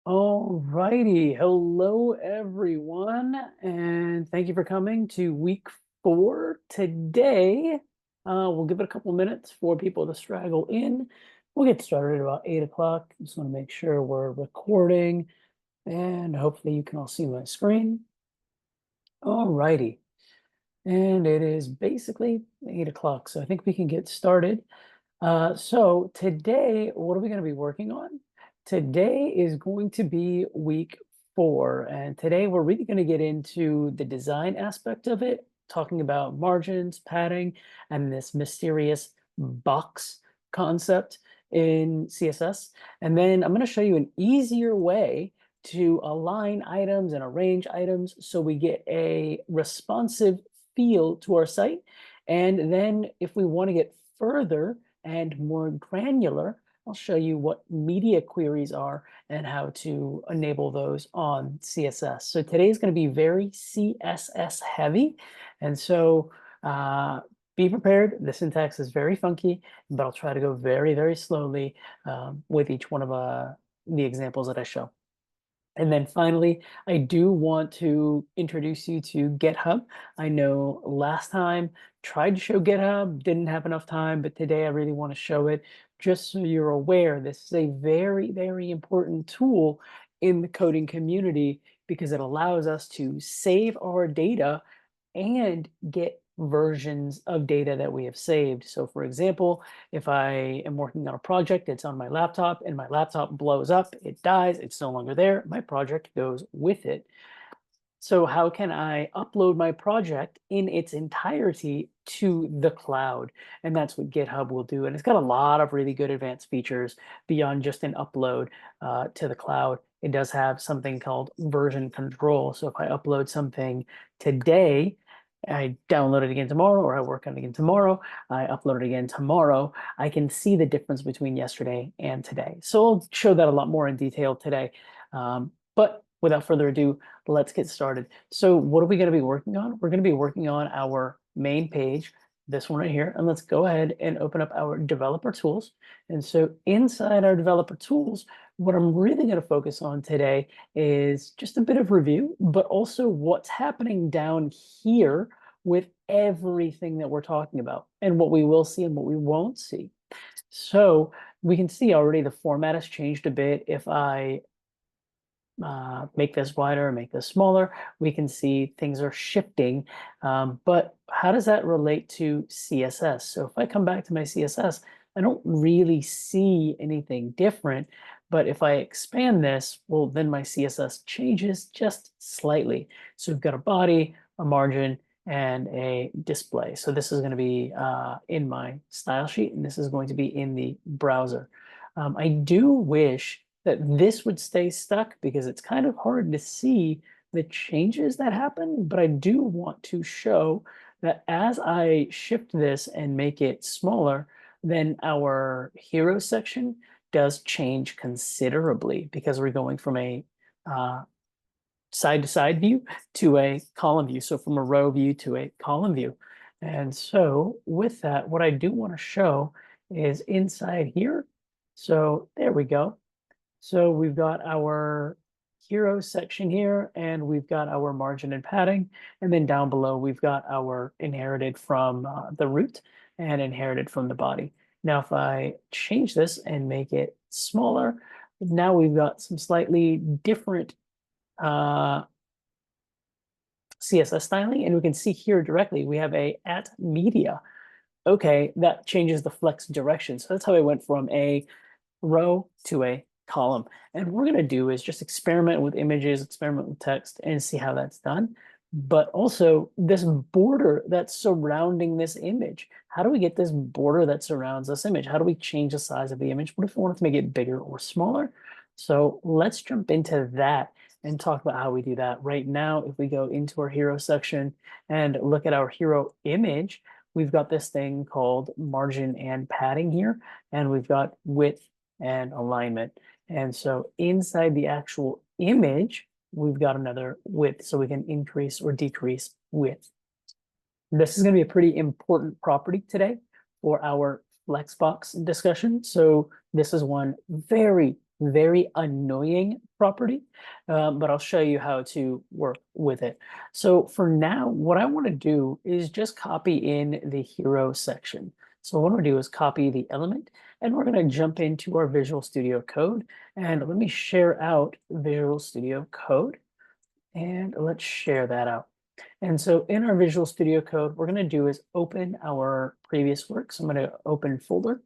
All righty. Hello, everyone, and thank you for coming to week 4. Today, we'll give it a couple minutes for people to straggle in. We'll get started at about 8 o'clock. Just want to make sure we're recording, and hopefully you can all see my screen. All righty. And it is basically 8 o'clock, so I think we can get started. So today, what are we going to be working on? Today is going to be week 4, and today we're really going to get into the design aspect of it, talking about margins, padding, and this mysterious box concept in CSS. And then I'm going to show you an easier way to align items and arrange items so we get a responsive feel to our site. And then if we want to get further and more granular, I'll show you what media queries are and how to enable those on CSS. So today is going to be very CSS heavy. And so be prepared. The syntax is very funky, but I'll try to go very, very slowly with each one of the examples that I show. And then finally, I do want to introduce you to GitHub. I know last time tried to show GitHub, didn't have enough time, but today I really want to show it just so you're aware. This is a very, very important tool in the coding community because it allows us to save our data and get versions of data that we have saved. So for example, if I am working on a project, it's on my laptop and my laptop blows up, it dies, it's no longer there, my project goes with it. So how can I upload my project in its entirety to the cloud? And that's what GitHub will do. And it's got a lot of really good advanced features beyond just an upload to the cloud. It does have something called version control. So if I upload something today, I download it again tomorrow, or I work on it again tomorrow, I upload it again tomorrow, I can see the difference between yesterday and today. So I'll show that a lot more in detail today. But without further ado, let's get started. So what are we going to be working on? We're going to be working on our main page, this one right here. And let's go ahead and open up our developer tools. And so inside our developer tools, what I'm really going to focus on today is just a bit of review, but also what's happening down here with everything that we're talking about and what we will see and what we won't see. So we can see already the format has changed a bit. If I make this wider, make this smaller, we can see things are shifting. But how does that relate to CSS? So if I come back to my CSS, I don't really see anything different. But if I expand this, well, then my CSS changes just slightly. So we've got a body, a margin, and a display. So this is going to be in my style sheet, and this is going to be in the browser. I do wish that this would stay stuck because it's kind of hard to see the changes that happen, but I do want to show that as I shift this and make it smaller, then our hero section does change considerably because we're going from a side-to-side view to a column view. So from a row view to a column view. And so with that, what I do want to show is inside here. So there we go. So we've got our hero section here, and we've got our margin and padding. And then down below, we've got our inherited from the root and inherited from the body. Now, if I change this and make it smaller, now we've got some slightly different CSS styling. And we can see here directly, we have a at media. Okay, that changes the flex direction. So that's how I went from a row to a column. And what we're going to do is just experiment with images, experiment with text, and see how that's done. But also this border that's surrounding this image. How do we get this border that surrounds this image? How do we change the size of the image? What if we wanted to make it bigger or smaller? So let's jump into that and talk about how we do that. Right now, if we go into our hero section and look at our hero image, we've got this thing called margin and padding here, and we've got width and alignment. And so inside the actual image, we've got another width, so we can increase or decrease width. This is going to be a pretty important property today for our Flexbox discussion. So this is one very, very annoying property, but I'll show you how to work with it. So for now, what I want to do is just copy in the hero section. So what I'm going to do is copy the element, and we're going to jump into our Visual Studio Code. And let me share out Visual Studio Code, and let's share that out. And so in our Visual Studio Code, we're going to do is open our previous work. So I'm going to open folder,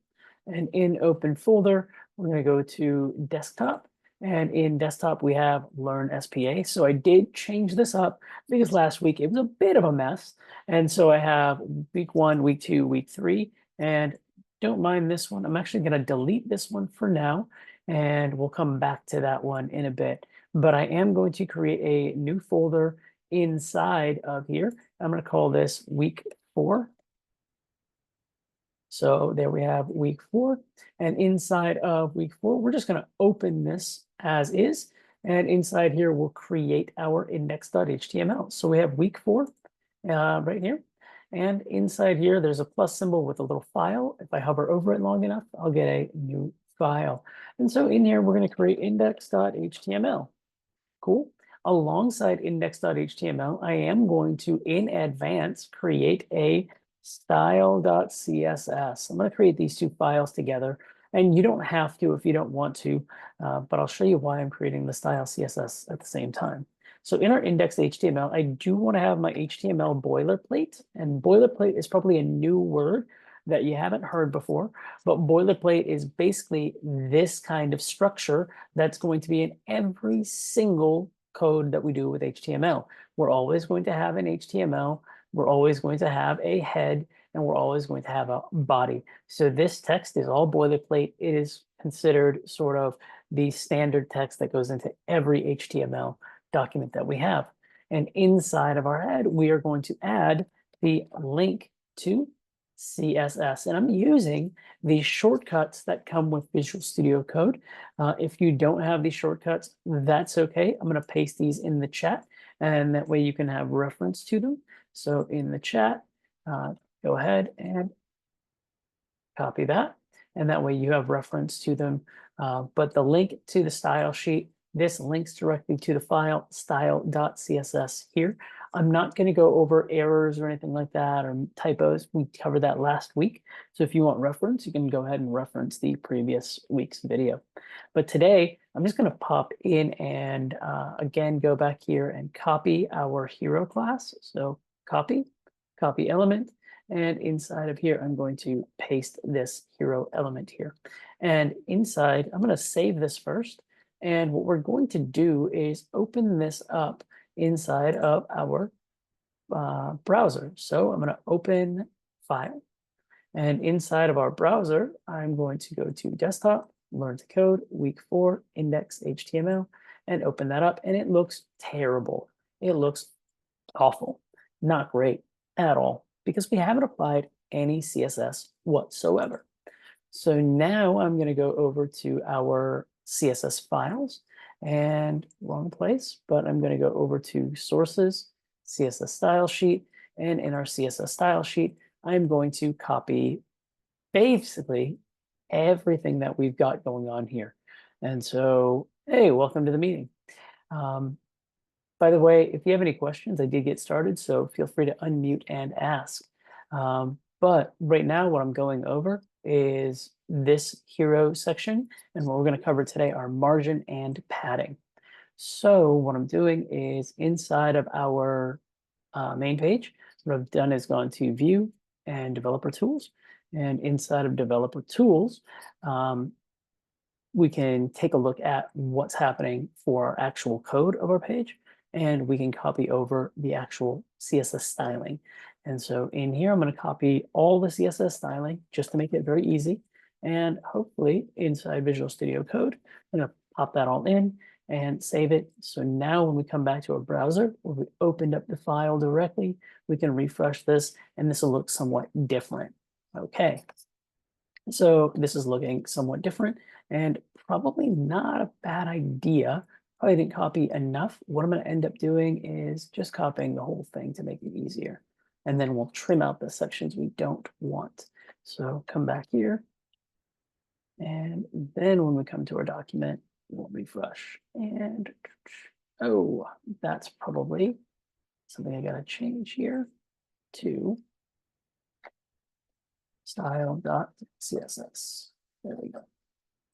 and in open folder, we're going to go to desktop. And in desktop, we have learn SPA. So I did change this up because last week it was a bit of a mess. And so I have week 1, week 2, week 3, and don't mind this one. I'm actually going to delete this one for now, and we'll come back to that one in a bit. But I am going to create a new folder inside of here. I'm going to call this week 4. So there we have week 4. And inside of week 4, we're just going to open this as is. And inside here, we'll create our index.html. So we have week 4 right here. And inside here, there's a plus symbol with a little file. If I hover over it long enough, I'll get a new file. And so in here, we're going to create index.html. Cool. Alongside index.html, I am going to, in advance, create a style.css. I'm going to create these two files together, and you don't have to if you don't want to, but I'll show you why I'm creating the style CSS at the same time. So in our index.html, I do want to have my HTML boilerplate, and boilerplate is probably a new word that you haven't heard before, but boilerplate is basically this kind of structure that's going to be in every single code that we do with HTML. We're always going to have an HTML, we're always going to have a head, and we're always going to have a body. So this text is all boilerplate. It is considered sort of the standard text that goes into every HTML document that we have. And inside of our head, we are going to add the link to CSS. And I'm using the shortcuts that come with Visual Studio Code. If you don't have these shortcuts, that's okay. I'm going to paste these in the chat, and that way you can have reference to them. So in the chat, go ahead and copy that, and that way you have reference to them. But the link to the style sheet, this links directly to the file style.css here. I'm not going to go over errors or anything like that or typos. We covered that last week. So if you want reference, you can go ahead and reference the previous week's video. But today, I'm just going to pop in and again, go back here and copy our hero class. So copy element. And inside of here, I'm going to paste this hero element here. And inside, I'm going to save this first. And what we're going to do is open this up inside of our browser. So I'm going to open file. And inside of our browser, I'm going to go to desktop, learn to code, week 4, index.html, and open that up. And it looks terrible. It looks awful. Not great at all, because we haven't applied any CSS whatsoever. So now I'm going to go over to our CSS files, and wrong place, but I'm going to go over to sources, CSS style sheet, and in our CSS style sheet, I'm going to copy basically everything that we've got going on here. And so, hey, welcome to the meeting. By the way, if you have any questions, I did get started, so feel free to unmute and ask. But right now, what I'm going over is this hero section, and what we're going to cover today are margin and padding. So what I'm doing is inside of our main page, what I've done is gone to View and Developer Tools, and inside of Developer Tools, we can take a look at what's happening for our actual code of our page, and we can copy over the actual CSS styling. And so in here, I'm going to copy all the CSS styling just to make it very easy. And hopefully inside Visual Studio Code, I'm going to pop that all in and save it. So now when we come back to our browser, where we opened up the file directly, we can refresh this, and this will look somewhat different. Okay. So this is looking somewhat different, and probably not a bad idea. Probably didn't copy enough. What I'm going to end up doing is just copying the whole thing to make it easier. And then we'll trim out the sections we don't want. So come back here. And then when we come to our document, we'll refresh. And oh, that's probably something I gotta change here to style.css. There we go.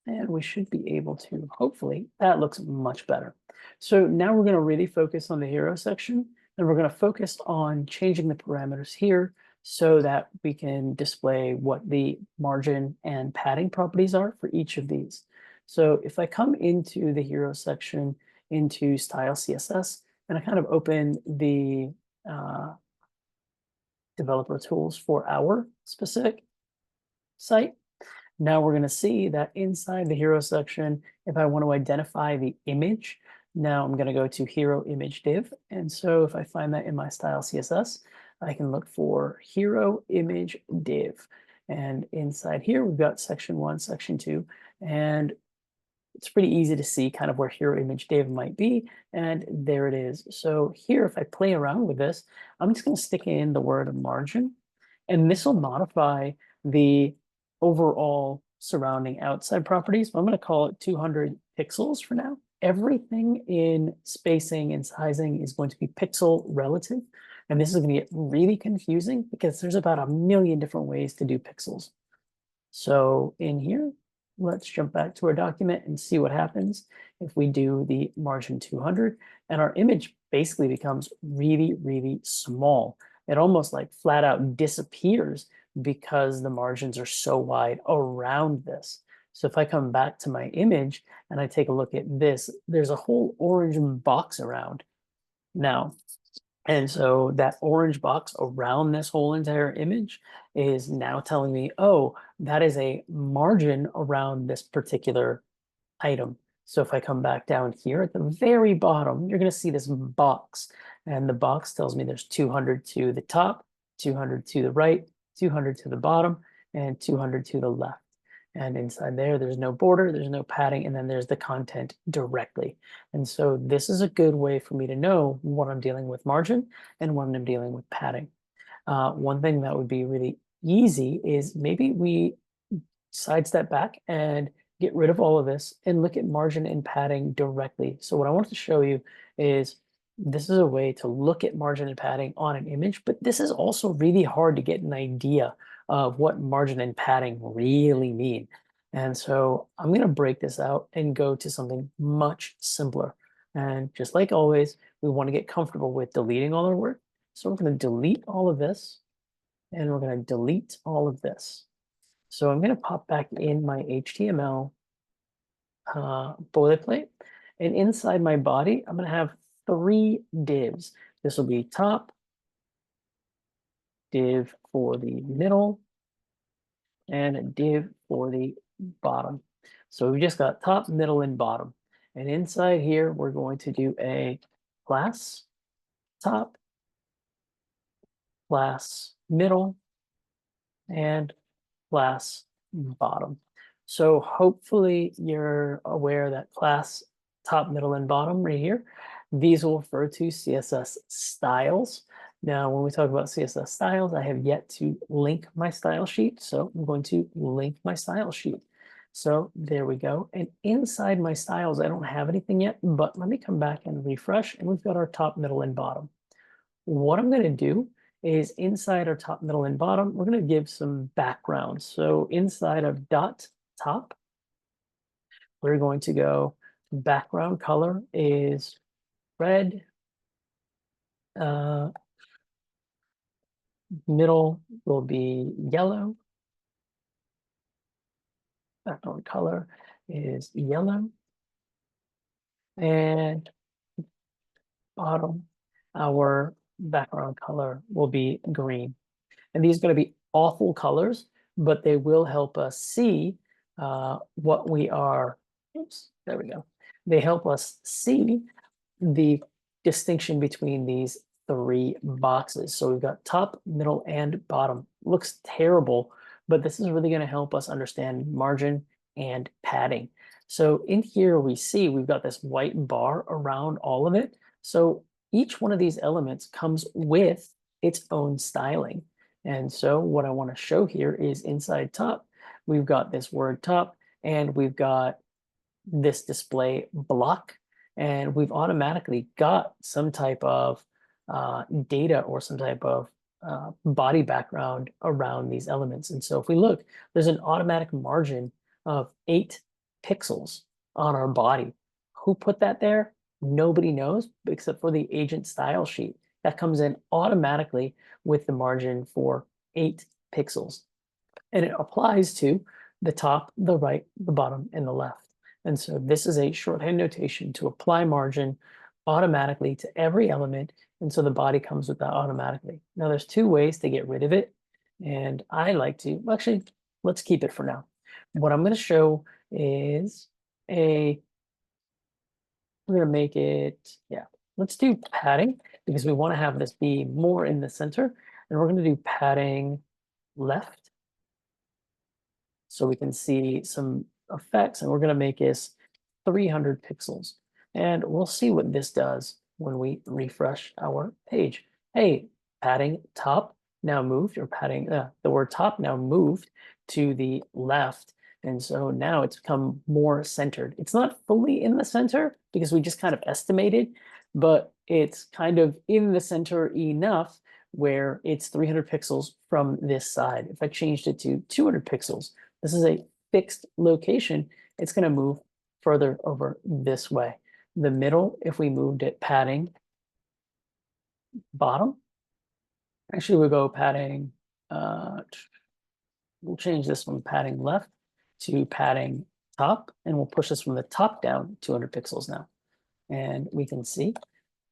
And we should be able to, hopefully, that looks much better. So now we're going to really focus on the hero section, and we're going to focus on changing the parameters here so that we can display what the margin and padding properties are for each of these. So if I come into the hero section, into style CSS, and I kind of open the developer tools for our specific site, now we're going to see that inside the hero section, if I want to identify the image, now I'm going to go to hero image div. And so if I find that in my style CSS, I can look for hero image div. And inside here, we've got section 1, section 2, and it's pretty easy to see kind of where hero image div might be. And there it is. So here, if I play around with this, I'm just going to stick in the word margin, and this will modify the overall surrounding outside properties. But I'm going to call it 200 pixels for now. Everything in spacing and sizing is going to be pixel relative. And this is going to get really confusing because there's about a million different ways to do pixels. So in here, let's jump back to our document and see what happens if we do the margin 200, and our image basically becomes really, really small. It almost like flat out disappears because the margins are so wide around this. So if I come back to my image and I take a look at this, there's a whole orange box around now. And so that orange box around this whole entire image is now telling me, oh, that is a margin around this particular item. So if I come back down here at the very bottom, you're going to see this box. And the box tells me there's 200 to the top, 200 to the right, 200 to the bottom, and 200 to the left. And inside there, there's no border, there's no padding, and then there's the content directly. And so this is a good way for me to know what I'm dealing with margin and when I'm dealing with padding. One thing that would be really easy is maybe we sidestep back and get rid of all of this and look at margin and padding directly. So what I want to show you is this is a way to look at margin and padding on an image, but this is also really hard to get an idea of what margin and padding really mean. And so I'm going to break this out and go to something much simpler. And just like always, we want to get comfortable with deleting all our work. So we're going to delete all of this, and we're going to delete all of this. So I'm going to pop back in my HTML boilerplate, and inside my body, I'm going to have 3 divs. This will be top, div for the middle, and a div for the bottom. So we just got top, middle, and bottom. And inside here, we're going to do a class top, class middle, and class bottom. So hopefully you're aware that class top, middle, and bottom right here, these will refer to CSS styles. Now, when we talk about CSS styles, I have yet to link my style sheet. So I'm going to link my style sheet. So there we go. And inside my styles, I don't have anything yet, but let me come back and refresh, and we've got our top, middle, and bottom. What I'm going to do is inside our top, middle, and bottom, we're going to give some background. So inside of dot top, we're going to go background color is red, middle will be yellow, background color is yellow, and bottom, our background color will be green. And these are going to be awful colors, but they will help us see what we are. Oops, there we go. They help us see the distinction between these 3 boxes. So we've got top, middle, and bottom. Looks terrible, but this is really going to help us understand margin and padding. So in here, we see we've got this white bar around all of it. So each one of these elements comes with its own styling. And so what I want to show here is inside top, we've got this word top, and we've got this display block, and we've automatically got some type of data or some type of body background around these elements. And so if we look, there's an automatic margin of 8 pixels on our body. Who put that there? Nobody knows except for the agent style sheet. That comes in automatically with the margin for 8 pixels. And it applies to the top, the right, the bottom, and the left. And so this is a shorthand notation to apply margin automatically to every element. And so the body comes with that automatically. Now there's 2 ways to get rid of it. And I like to, actually, let's keep it for now. What I'm going to show is we're going to make it, let's do padding because we want to have this be more in the center. And we're going to do padding left, so we can see some effects, and we're going to make this 300 pixels. And we'll see what this does when we refresh our page. Hey, padding top now moved, or padding, the word top now moved to the left. And so now it's become more centered. It's not fully in the center because we just kind of estimated, but it's kind of in the center enough where it's 300 pixels from this side. If I changed it to 200 pixels, this is a fixed location, it's going to move further over this way. The middle, if we moved it padding bottom, actually we'll go padding, we'll change this from padding left to padding top, and we'll push this from the top down 200 pixels now. And we can see,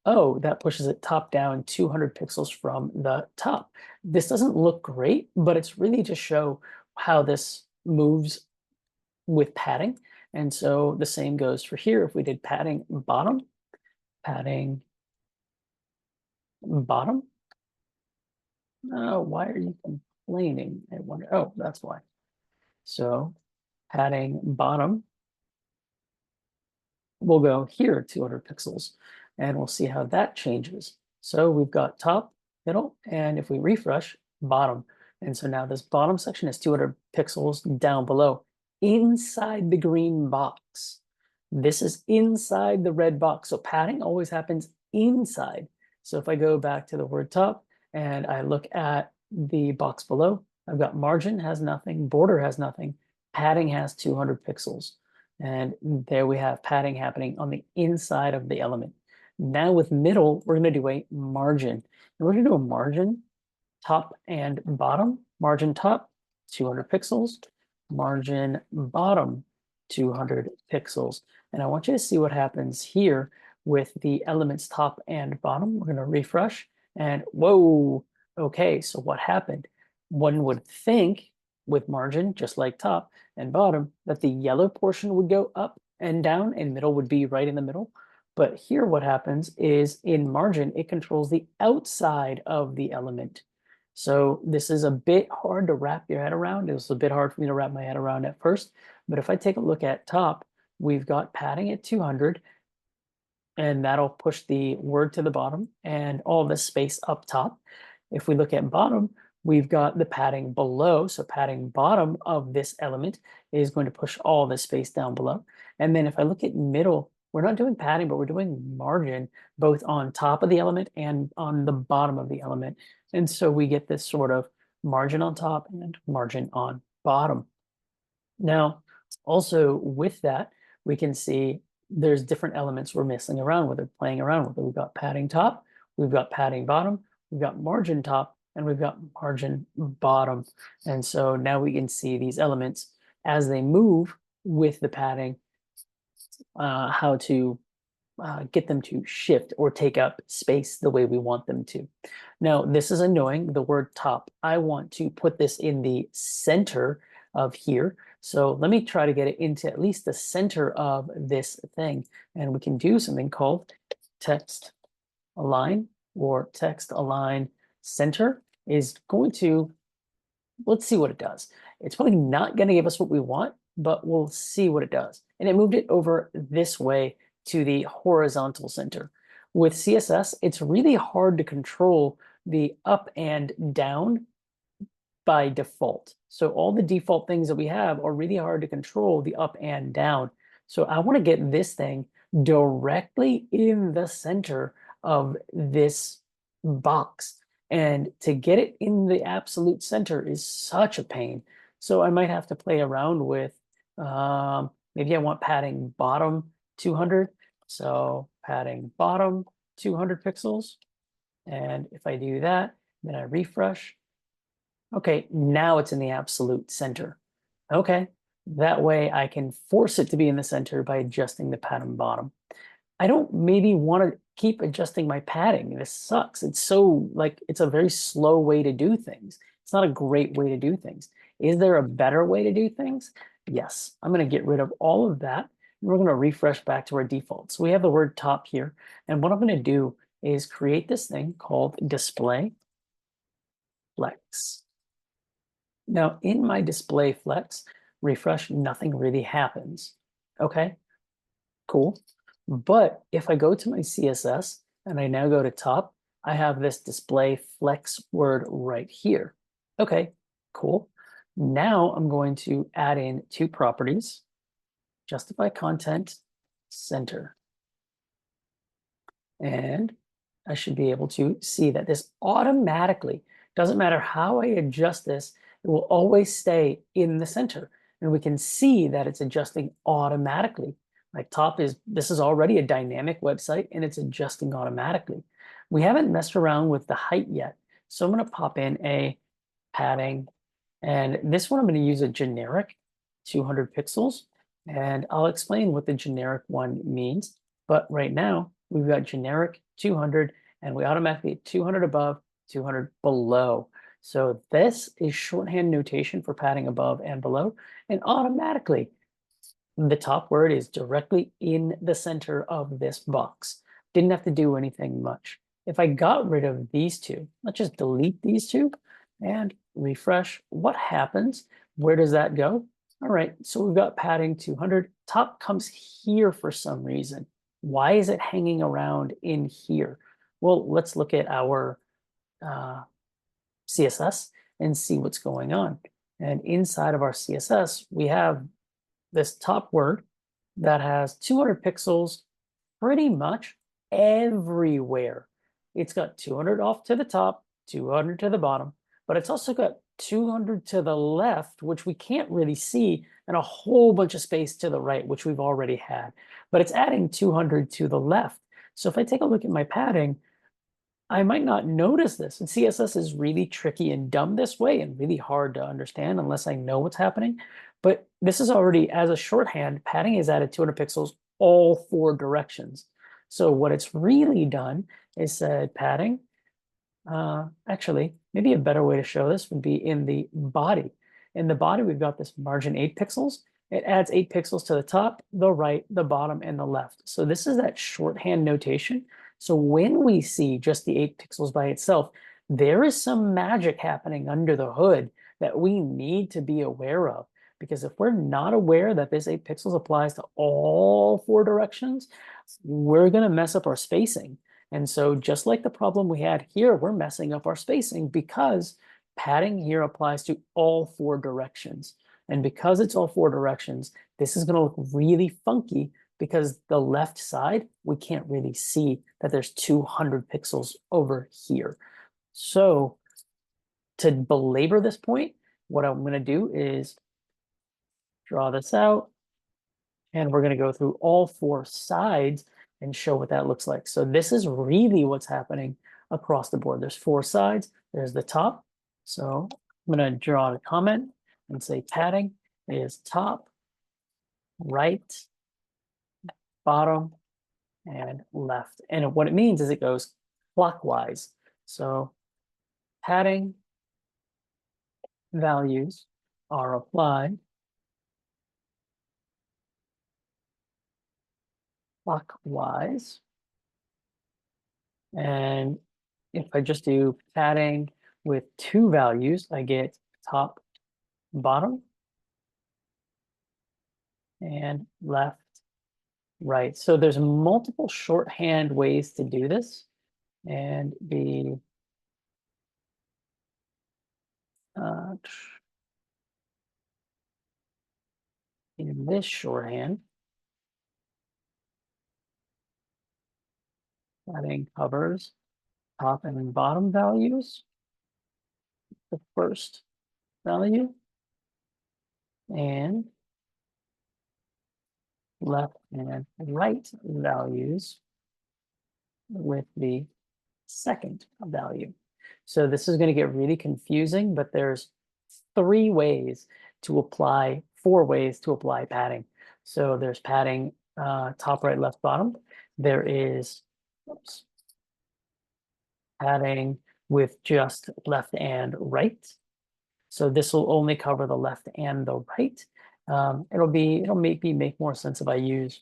oh, that pushes it top down 200 pixels from the top. This doesn't look great, but it's really to show how this moves with padding. And so the same goes for here. If we did padding bottom, why are you complaining? I wonder, oh, that's why. So padding bottom, we'll go here 200 pixels, and we'll see how that changes. So we've got top, middle, and if we refresh, bottom. And so now this bottom section is 200 pixels down below, inside the green box. This is inside the red box. So padding always happens inside. So if I go back to the word top and I look at the box below, I've got margin has nothing, border has nothing, padding has 200 pixels. And there we have padding happening on the inside of the element. Now with middle, we're going to do a margin. And we're going to do a margin top and bottom. Margin top, 200 pixels. Margin bottom, 200 pixels. And I want you to see what happens here with the elements top and bottom. We're going to refresh, and whoa, okay, so what happened? One would think with margin, just like top and bottom, that the yellow portion would go up and down and middle would be right in the middle. But here what happens is in margin, it controls the outside of the element. So this is a bit hard to wrap your head around. It was a bit hard for me to wrap my head around at first. But if I take a look at top, we've got padding at 200, and that'll push the word to the bottom and all this space up top. If we look at bottom, we've got the padding below. So padding bottom of this element is going to push all this space down below. And then if I look at middle, we're not doing padding, but we're doing margin both on top of the element and on the bottom of the element. And so we get this sort of margin on top and margin on bottom. Now, also with that, we can see there's different elements we're messing around with or playing around with. We've got padding top, we've got padding bottom, we've got margin top, and we've got margin bottom. And so now we can see these elements as they move with the padding, how to get them to shift or take up space the way we want them to. Now, this is annoying, the word top. I want to put this in the center of here. So let me try to get it into at least the center of this thing. And we can do something called text align, or text align center is going to, let's see what it does. It's probably not going to give us what we want, but we'll see what it does. And it moved it over this way to the horizontal center. With CSS, it's really hard to control the up and down by default. So all the default things that we have are really hard to control the up and down. So I want to get this thing directly in the center of this box. And to get it in the absolute center is such a pain. So I might have to play around with, maybe I want padding bottom 200. So padding bottom 200 pixels. And if I do that, then I refresh. Okay, now it's in the absolute center. Okay, that way I can force it to be in the center by adjusting the padding bottom. I don't maybe want to keep adjusting my padding. This sucks. It's so like it's a very slow way to do things. It's not a great way to do things. Is there a better way to do things? Yes. I'm going to get rid of all of that. And we're going to refresh back to our default. So we have the word top here. And what I'm going to do is create this thing called display flex. Now in my display flex, refresh, nothing really happens. Okay, cool. But if I go to my CSS and I now go to top, I have this display flex word right here. Okay, cool. Now I'm going to add in two properties, justify content, center. And I should be able to see that this automatically, doesn't matter how I adjust this, it will always stay in the center. And we can see that it's adjusting automatically. Like top is, this is already a dynamic website and it's adjusting automatically. We haven't messed around with the height yet. So I'm going to pop in a padding, and this one I'm going to use a generic 200 pixels. And I'll explain what the generic one means. But right now we've got generic 200 and we automatically 200 above, 200 below. So this is shorthand notation for padding above and below. And automatically the top word is directly in the center of this box. Didn't have to do anything much. If I got rid of these two, let's just delete these two and refresh. What happens? Where does that go? All right, so we've got padding 200. Top comes here for some reason. Why is it hanging around in here? Well, let's look at our CSS and see what's going on. And inside of our CSS, we have this top word that has 200 pixels pretty much everywhere. It's got 200 off to the top, 200 to the bottom, but it's also got 200 to the left, which we can't really see, and a whole bunch of space to the right, which we've already had. But it's adding 200 to the left. So if I take a look at my padding, I might not notice this. And CSS is really tricky and dumb this way and really hard to understand unless I know what's happening. But this is already, as a shorthand, padding is added 200 pixels all four directions. So what it's really done is said padding. Actually, maybe a better way to show this would be in the body. In the body, we've got this margin 8 pixels. It adds 8 pixels to the top, the right, the bottom, and the left. So this is that shorthand notation. So when we see just the 8 pixels by itself, there is some magic happening under the hood that we need to be aware of. Because if we're not aware that this 8 pixels applies to all four directions, we're going to mess up our spacing. And so just like the problem we had here, we're messing up our spacing because padding here applies to all four directions. And because it's all four directions, this is going to look really funky because the left side, we can't really see that there's 200 pixels over here. So to belabor this point, what I'm going to do is draw this out, and we're going to go through all four sides and show what that looks like. So this is really what's happening across the board. There's four sides. There's the top. So I'm going to draw a comment and say padding is top, right, bottom, and left. And what it means is it goes clockwise. So padding values are applied clockwise. And if I just do padding with two values, I get top, bottom, and left, right. So there's multiple shorthand ways to do this. And the in this shorthand, Padding covers top and bottom values. The first value and left and right values with the second value. So this is going to get really confusing, but there's four ways to apply padding. So there's padding top, right, left, bottom. There is padding with just left and right. So this will only cover the left and the right. It'll maybe make more sense if I use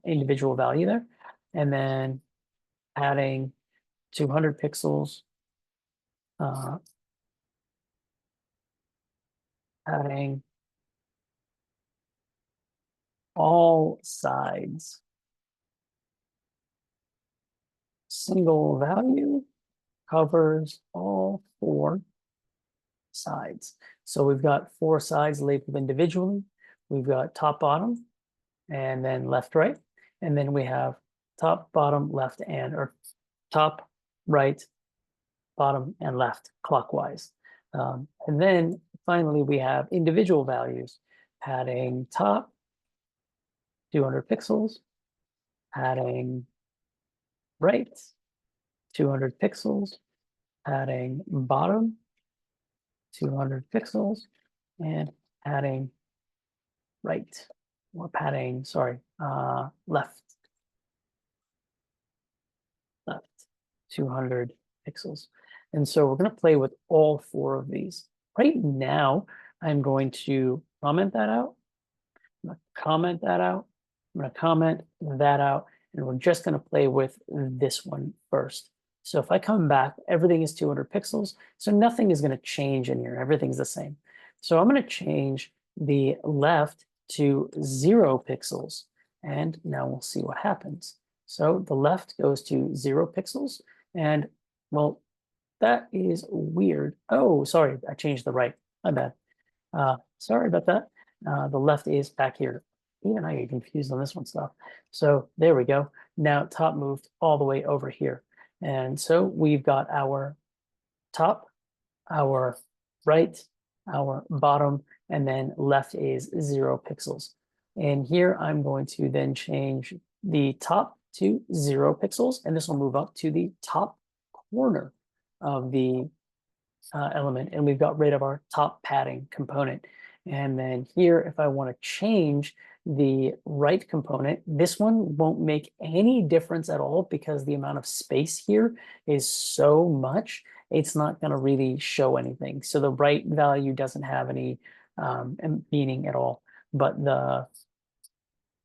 individual value there. And then padding 200 pixels, padding all sides, single value covers all four sides. So we've got four sides labeled individually. We've got top, bottom, and then left, right. And then we have top, bottom, left, or top, right, bottom, and left clockwise. And then finally, we have individual values, padding top, 200 pixels, padding right, 200 pixels, padding bottom, 200 pixels, and padding right, or padding, sorry, left, 200 pixels. And so we're going to play with all four of these. Right now, I'm going to comment that out. I'm going to comment that out. I'm going to comment that out. And we're just going to play with this one first. So if I come back, everything is 200 pixels. So nothing is going to change in here. Everything's the same. So I'm going to change the left to 0 pixels. And now we'll see what happens. So the left goes to 0 pixels. And well, that is weird. Oh, sorry, I changed the right. My bad. Sorry about that. The left is back here. Even I get confused on this one stuff. So there we go. Now top moved all the way over here. And so we've got our top, our right, our bottom, and then left is 0 pixels. And here I'm going to then change the top to 0 pixels, and this will move up to the top corner of the element, and we've got rid of our top padding component. And then here, if I want to change the right component, this one won't make any difference at all because the amount of space here is so much, it's not going to really show anything. So the right value doesn't have any meaning at all. But the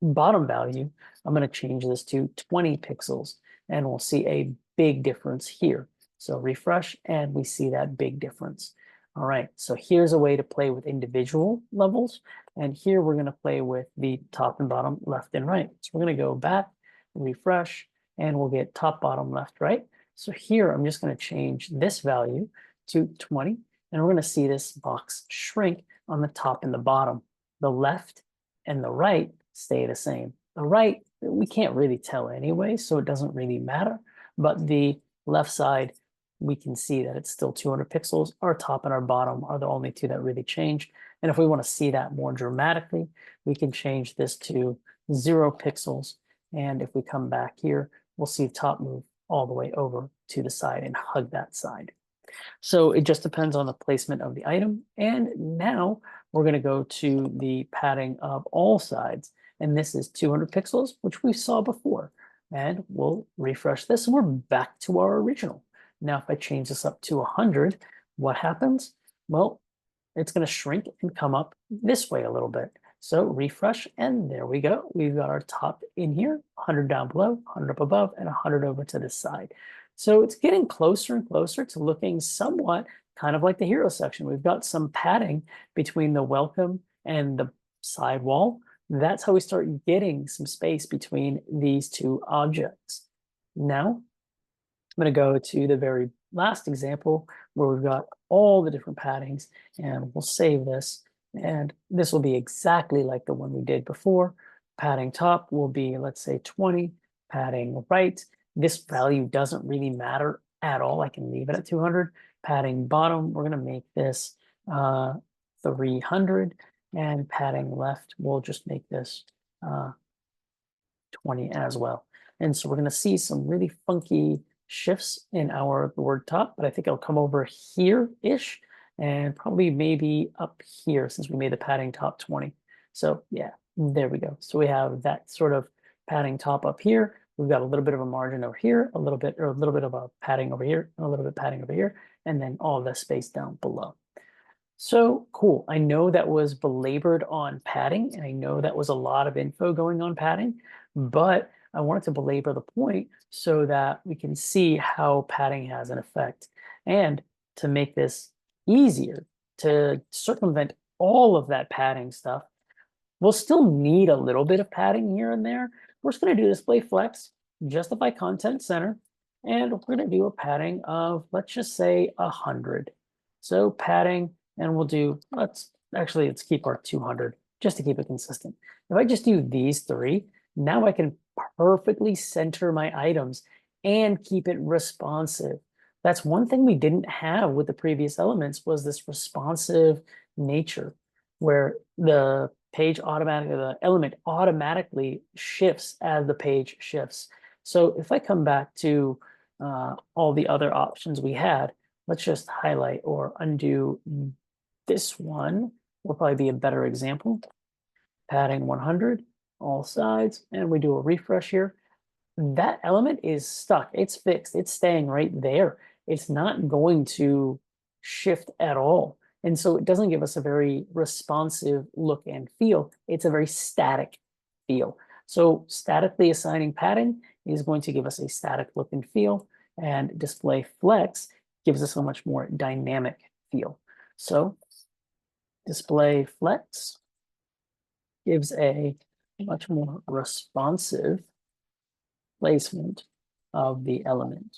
bottom value, I'm going to change this to 20 pixels, and we'll see a big difference here. So refresh, and we see that big difference. All right, so here's a way to play with individual levels. And here we're going to play with the top and bottom, left and right. So we're going to go back, refresh, and we'll get top, bottom, left, right. So here I'm just going to change this value to 20, and we're going to see this box shrink on the top and the bottom. The left and the right stay the same. The right, we can't really tell anyway, so it doesn't really matter. But the left side, we can see that it's still 200 pixels. Our top and our bottom are the only two that really change. And if we want to see that more dramatically, we can change this to 0 pixels. And if we come back here, we'll see top move all the way over to the side and hug that side. So it just depends on the placement of the item. And now we're going to go to the padding of all sides. And this is 200 pixels, which we saw before. And we'll refresh this, and we're back to our original. Now, if I change this up to 100, what happens? Well, it's going to shrink and come up this way a little bit. So refresh, and there we go. We've got our top in here, 100 down below, 100 up above, and 100 over to this side. So it's getting closer and closer to looking somewhat kind of like the hero section. We've got some padding between the welcome and the side wall. That's how we start getting some space between these two objects. Now, I'm going to go to the very last example where we've got all the different paddings, and we'll save this. And this will be exactly like the one we did before. Padding top will be, let's say, 20, padding right This value doesn't really matter at all. I can leave it at 200. Padding bottom, we're going to make this 300, and padding left, we'll just make this 20 as well. And so we're going to see some really funky shifts in our word top, but I think it'll come over here-ish and probably maybe up here since we made the padding top 20. So yeah, there we go. So we have that sort of padding top up here. We've got a little bit of a margin over here, a little bit of a padding over here, a little bit padding over here, and then all the space down below. So cool. I know that was belabored on padding, and I know that was a lot of info going on padding, but I wanted to belabor the point so that we can see how padding has an effect. And to make this easier, to circumvent all of that padding stuff, we'll still need a little bit of padding here and there. We're just going to do display flex, justify content center, and we're going to do a padding of, let's just say 100. So padding, and we'll do, let's keep our 200 just to keep it consistent. If I just do these three, now I can perfectly center my items and keep it responsive. That's one thing we didn't have with the previous elements, was this responsive nature where the element automatically shifts as the page shifts. So if I come back to all the other options we had, let's just highlight or undo this one, will probably be a better example. Padding 100, all sides, and we do a refresh here. That element is stuck. It's fixed. It's staying right there. It's not going to shift at all. And so it doesn't give us a very responsive look and feel. It's a very static feel. So statically assigning padding is going to give us a static look and feel, and display flex gives us a much more dynamic feel. So display flex gives a much more responsive placement of the element.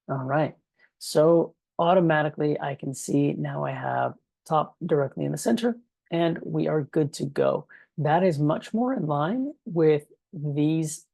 All right, so automatically I can see now I have top directly in the center, and we are good to go. That is much more in line with these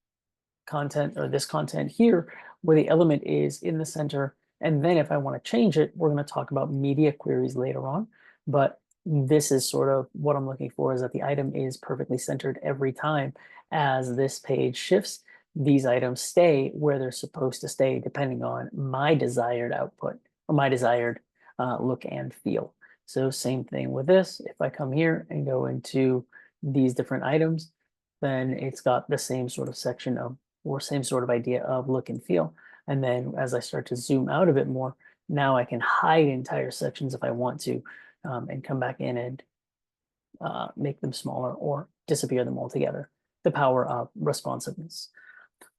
content, or this content here, where the element is in the center. And then if I want to change it, we're going to talk about media queries later on. But this is sort of what I'm looking for, is that the item is perfectly centered every time. As this page shifts, these items stay where they're supposed to stay, depending on my desired output or my desired look and feel. So same thing with this. If I come here and go into these different items, then it's got the same sort of section of, or same sort of idea of look and feel. And then as I start to zoom out a bit more, now I can hide entire sections if I want to, and come back in and make them smaller or disappear them altogether. The power of responsiveness.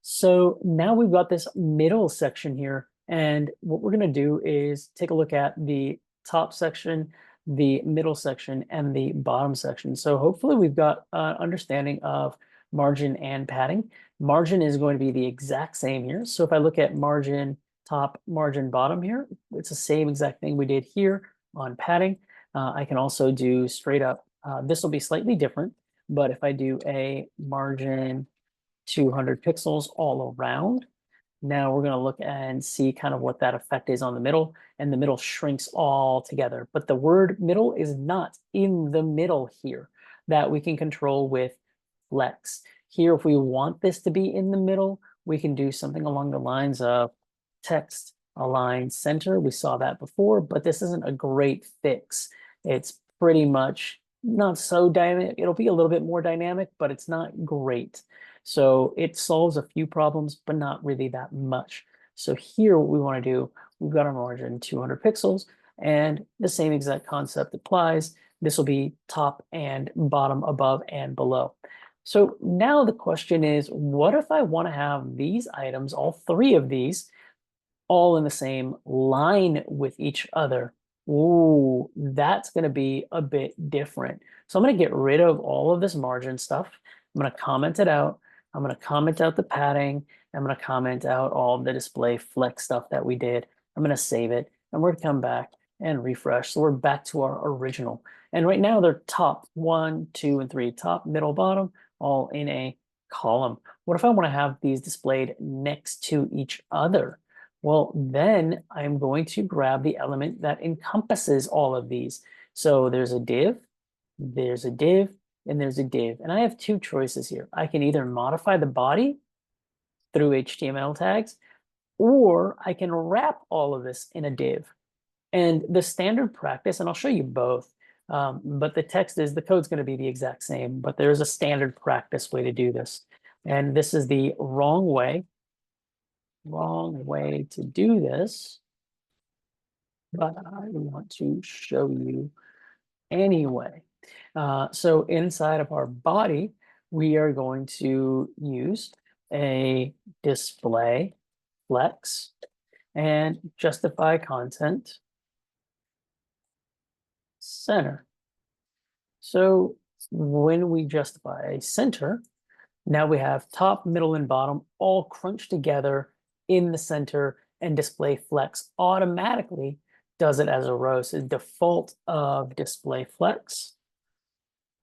So now we've got this middle section here, and what we're going to do is take a look at the top section, the middle section, and the bottom section. So hopefully we've got an understanding of margin and padding. Margin is going to be the exact same here. So if I look at margin top, margin bottom here, it's the same exact thing we did here on padding. I can also do straight up, this will be slightly different, but if I do a margin 200 pixels all around, now we're going to look and see kind of what that effect is on the middle, and the middle shrinks all together. But the word middle is not in the middle here. That we can control with flex. Here, if we want this to be in the middle, we can do something along the lines of text align center. We saw that before, but this isn't a great fix. It's pretty much not so dynamic. It'll be a little bit more dynamic, but it's not great. So it solves a few problems, but not really that much. So here, what we want to do, we've got our margin 200 pixels, and the same exact concept applies. This will be top and bottom, above and below. So now the question is, what if I want to have these items, all three of these, all in the same line with each other? Ooh, that's going to be a bit different. So I'm going to get rid of all of this margin stuff. I'm going to comment it out. I'm going to comment out the padding. I'm going to comment out all of the display flex stuff that we did. I'm going to save it, and we're going to come back and refresh. So we're back to our original. And right now they're top 1, 2, and 3, top, middle, bottom, all in a column. What if I want to have these displayed next to each other? Well, then I'm going to grab the element that encompasses all of these. So there's a div, there's a div, and there's a div. And I have two choices here. I can either modify the body through HTML tags, or I can wrap all of this in a div. And the standard practice, and I'll show you both, but the code's going to be the exact same, but there's a standard practice way to do this. And this is the wrong way to do this, but I want to show you anyway. So inside of our body, we are going to use a display flex and justify content center. So when we justify a center, now we have top, middle, and bottom all crunched together in the center, and display flex automatically does it as a row. So default of display flex,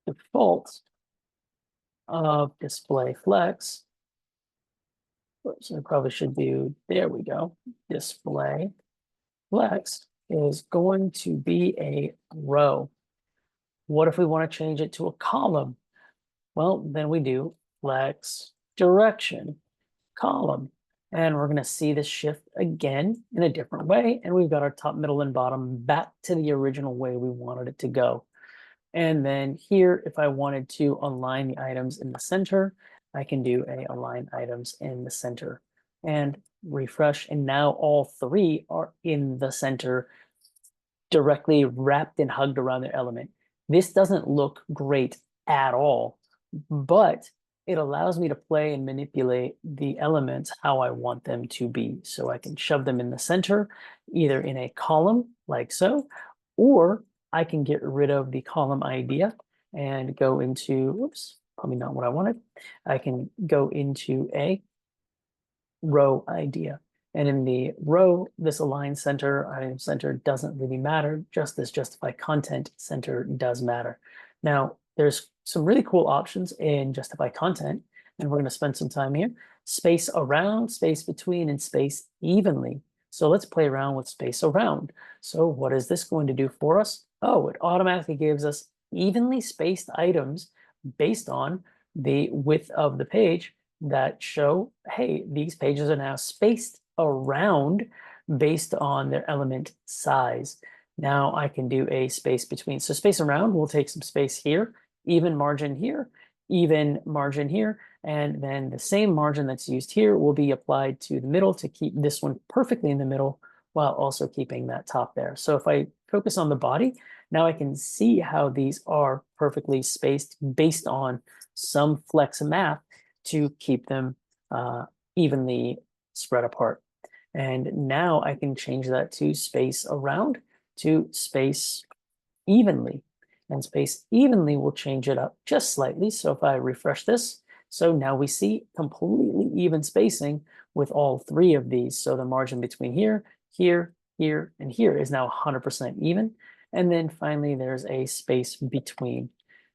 oops, I probably should do, there we go, display flex is going to be a row. What if we want to change it to a column? Well, then we do flex direction column. And we're going to see this shift again in a different way. And we've got our top, middle, and bottom back to the original way we wanted it to go. And then here, if I wanted to align the items in the center, I can do a align items in the center and refresh. And now all three are in the center, directly wrapped and hugged around their element. This doesn't look great at all, but it allows me to play and manipulate the elements how I want them to be. So I can shove them in the center, either in a column like so, or I can get rid of the column idea and go into, whoops, probably not what I wanted. I can go into a row idea. And in the row, this align center, item center doesn't really matter. Just this justify content center does matter. Now, there's some really cool options in justify content, and we're going to spend some time here. Space around, space between, and space evenly. So let's play around with space around. So what is this going to do for us? Oh, it automatically gives us evenly spaced items based on the width of the page that show, hey, these pages are now spaced around based on their element size. Now I can do a space between. So space around, we'll take some space here, even margin here, even margin here, and then the same margin that's used here will be applied to the middle to keep this one perfectly in the middle while also keeping that top there. So if I focus on the body, now I can see how these are perfectly spaced based on some flex math to keep them evenly spread apart. And now I can change that to space around to space evenly. And space evenly will change it up just slightly. So if I refresh this, so now we see completely even spacing with all three of these. So the margin between here, here, here, and here is now 100% even. And then finally, there's a space between.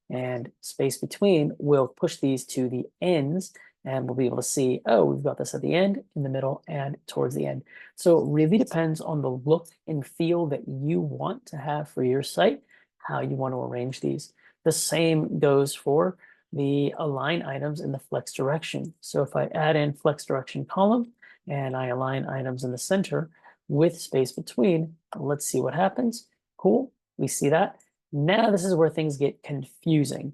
And space between will push these to the ends, and we'll be able to see, oh, we've got this at the end, in the middle, and towards the end. So it really depends on the look and feel that you want to have for your site, how you want to arrange these. The same goes for the align items in the flex direction. So if I add in flex direction column and I align items in the center with space between, let's see what happens. Cool, we see that. Now this is where things get confusing.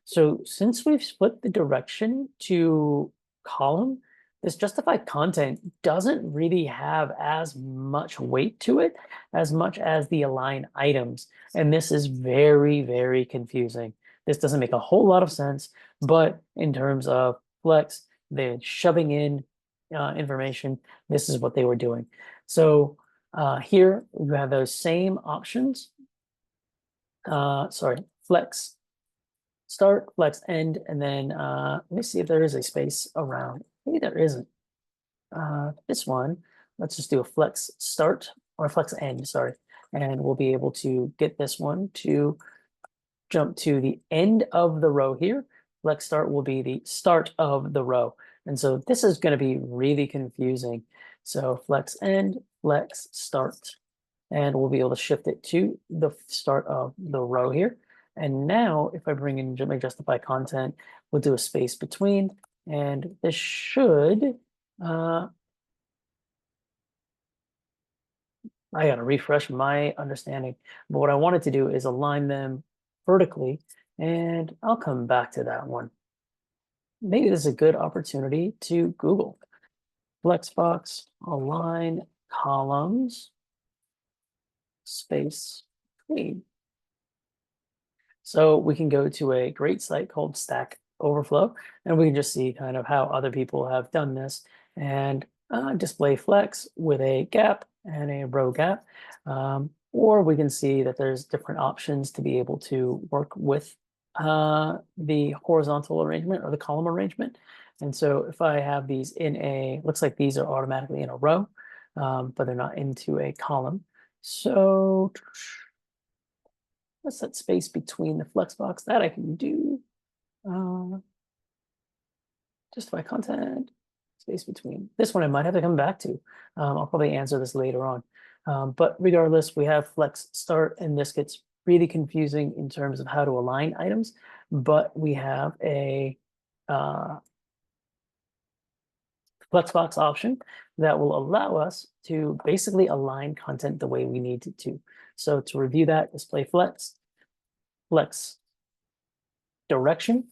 So since we've split the direction to column, this justified content doesn't really have as much weight to it as much as the align items. And this is very, very confusing. This doesn't make a whole lot of sense, but in terms of flex, they're shoving in information. This is what they were doing. So here you have those same options. Sorry, flex start, flex end, and then let me see if there is a space around. Maybe there isn't. This one, let's just do a flex start or flex end, sorry. And we'll be able to get this one to jump to the end of the row here. Flex start will be the start of the row. And so this is going to be really confusing. So flex end, flex start, and we'll be able to shift it to the start of the row here. And now if I bring in my justify content, we'll do a space between, and this should, I got to refresh my understanding. But what I wanted to do is align them vertically, and I'll come back to that one. Maybe this is a good opportunity to Google Flexbox align columns space between. So we can go to a great site called Stack Overflow, and we can just see kind of how other people have done this and display flex with a gap and a row gap. Or we can see that there's different options to be able to work with the horizontal arrangement or the column arrangement. And so if I have these in a, looks like these are automatically in a row, but they're not into a column. So let's set space between the Flexbox. That I can do. Justify content, space between. This one I might have to come back to. I'll probably answer this later on. But regardless, we have flex start, and this gets really confusing in terms of how to align items. But we have a Flexbox option that will allow us to basically align content the way we need it to. So to review that, display flex direction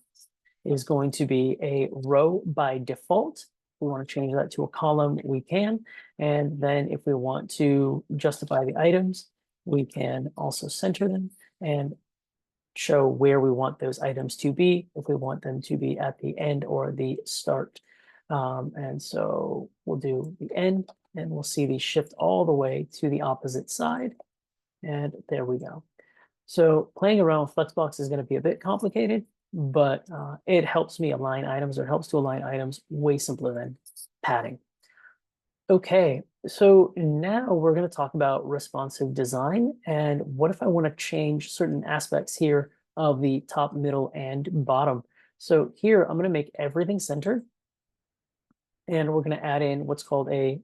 is going to be a row by default. If we want to change that to a column, we can. And then if we want to justify the items, we can also center them and show where we want those items to be, if we want them to be at the end or the start. And so we'll do the end, and we'll see these shift all the way to the opposite side. And there we go. So playing around with Flexbox is going to be a bit complicated, but it helps me align items, or it helps to align items way simpler than padding. Okay, so now we're going to talk about responsive design. And what if I want to change certain aspects here of the top, middle, and bottom? So here I'm going to make everything centered. And we're going to add in what's called a,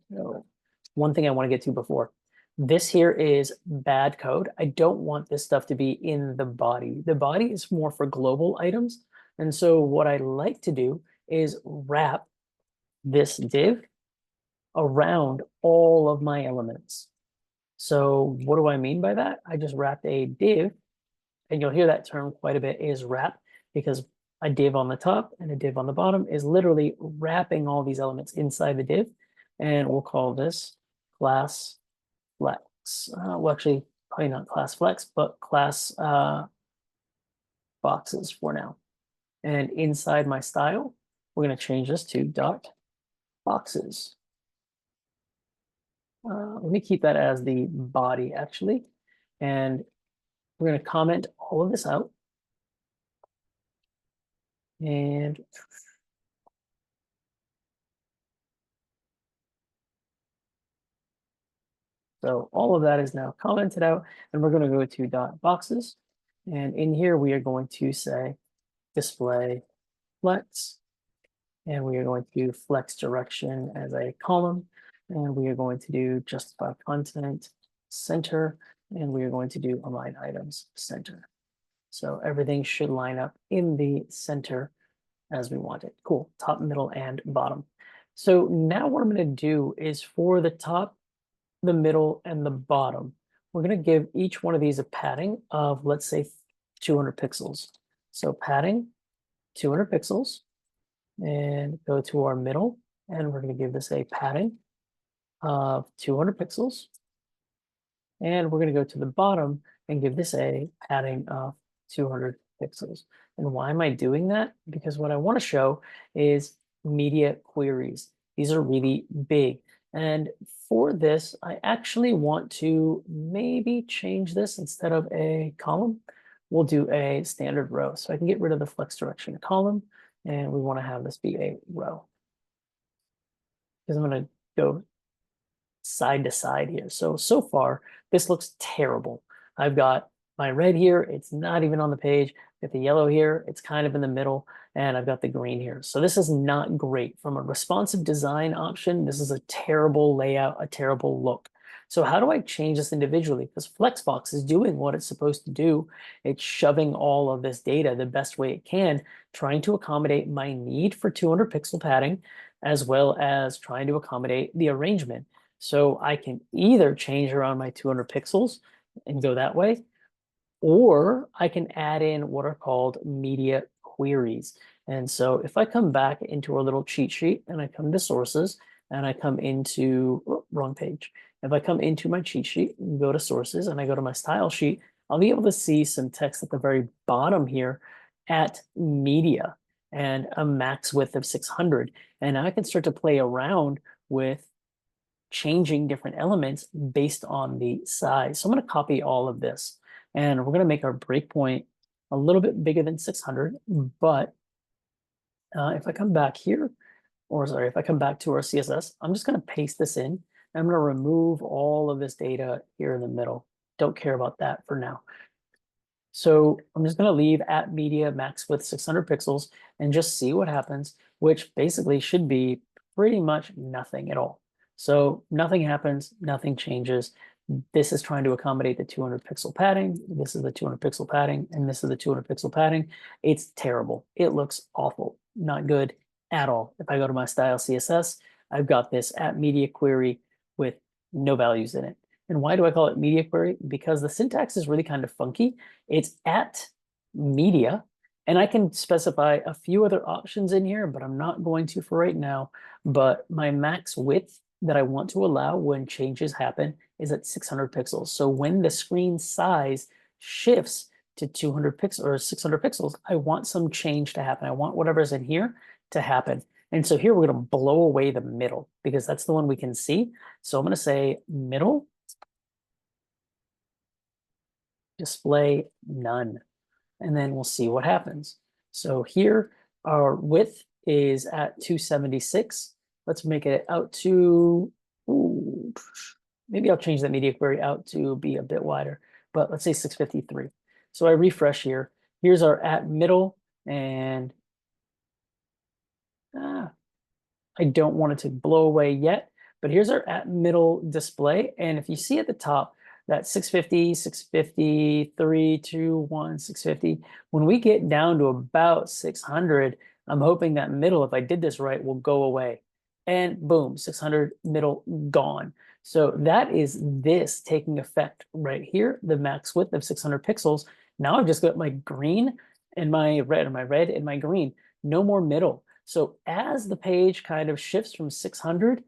one thing I want to get to before. This here is bad code. I don't want this stuff to be in the body. The body is more for global items. And so what I like to do is wrap this div around all of my elements. So what do I mean by that? I just wrapped a div, and you'll hear that term quite a bit, is wrap, because a div on the top and a div on the bottom is literally wrapping all these elements inside the div. And we'll call this class flex. Well, actually, probably not class flex, but class boxes for now. And inside my style, we're going to change this to dot boxes. Let me keep that as the body, actually. And we're going to comment all of this out. And so all of that is now commented out, and we're going to go to dot boxes. And in here, we are going to say display flex, and we are going to do flex direction as a column, and we are going to do justify content center, and we are going to do align items center. So everything should line up in the center as we want it. Cool, top, middle, and bottom. So now what I'm going to do is for the top, the middle, and the bottom, we're going to give each one of these a padding of, let's say, 200 pixels. So padding 200 pixels, and go to our middle, and we're going to give this a padding of 200 pixels. And we're going to go to the bottom and give this a padding of 200 pixels. And why am I doing that? Because what I want to show is media queries. These are really big. And for this, I actually want to maybe change this. Instead of a column, we'll do a standard row. So I can get rid of the flex direction column, and we want to have this be a row. Because I'm going to go side to side here. So far, this looks terrible. I've got my red here, it's not even on the page. Got the yellow here, it's kind of in the middle, and I've got the green here. So this is not great. From a responsive design option, this is a terrible layout, a terrible look. So how do I change this individually? Because Flexbox is doing what it's supposed to do. It's shoving all of this data the best way it can, trying to accommodate my need for 200 pixel padding, as well as trying to accommodate the arrangement. So I can either change around my 200 pixels and go that way, or I can add in what are called media queries. And so if I come back into our little cheat sheet and I come to sources and I come into, oh, wrong page. If I come into my cheat sheet and go to sources and I go to my style sheet, I'll be able to see some text at the very bottom here at media and a max width of 600. And I can start to play around with changing different elements based on the size. So I'm going to copy all of this, and we're going to make our breakpoint a little bit bigger than 600. But if I come back here, or sorry, if I come back to our CSS, I'm just going to paste this in. I'm going to remove all of this data here in the middle. Don't care about that for now. So I'm just going to leave at media max width 600 pixels and just see what happens, which basically should be pretty much nothing at all. So nothing happens, nothing changes. This is trying to accommodate the 200 pixel padding. This is the 200 pixel padding, and this is the 200 pixel padding. It's terrible. It looks awful, not good at all. If I go to my style CSS, I've got this at media query with no values in it. And why do I call it media query? Because the syntax is really kind of funky. It's at media, and I can specify a few other options in here, but I'm not going to for right now. But my max width that I want to allow when changes happen is at 600 pixels. So when the screen size shifts to 200 pixels or 600 pixels, I want some change to happen. I want whatever's in here to happen. And so here we're going to blow away the middle because that's the one we can see. So I'm going to say middle, display none, and then we'll see what happens. So here our width is at 276. Let's make it out to, ooh, maybe I'll change that media query out to be a bit wider, but let's say 653. So I refresh here. Here's our at middle, and I don't want it to blow away yet, but here's our at middle display. And if you see at the top, that 650, 650, 3, 2, 1, 650, when we get down to about 600, I'm hoping that middle, if I did this right, will go away. And boom, 600 middle gone. So that is this taking effect right here, the max width of 600 pixels. Now I've just got my green and my red, and my red and my green, no more middle. So as the page kind of shifts from 600,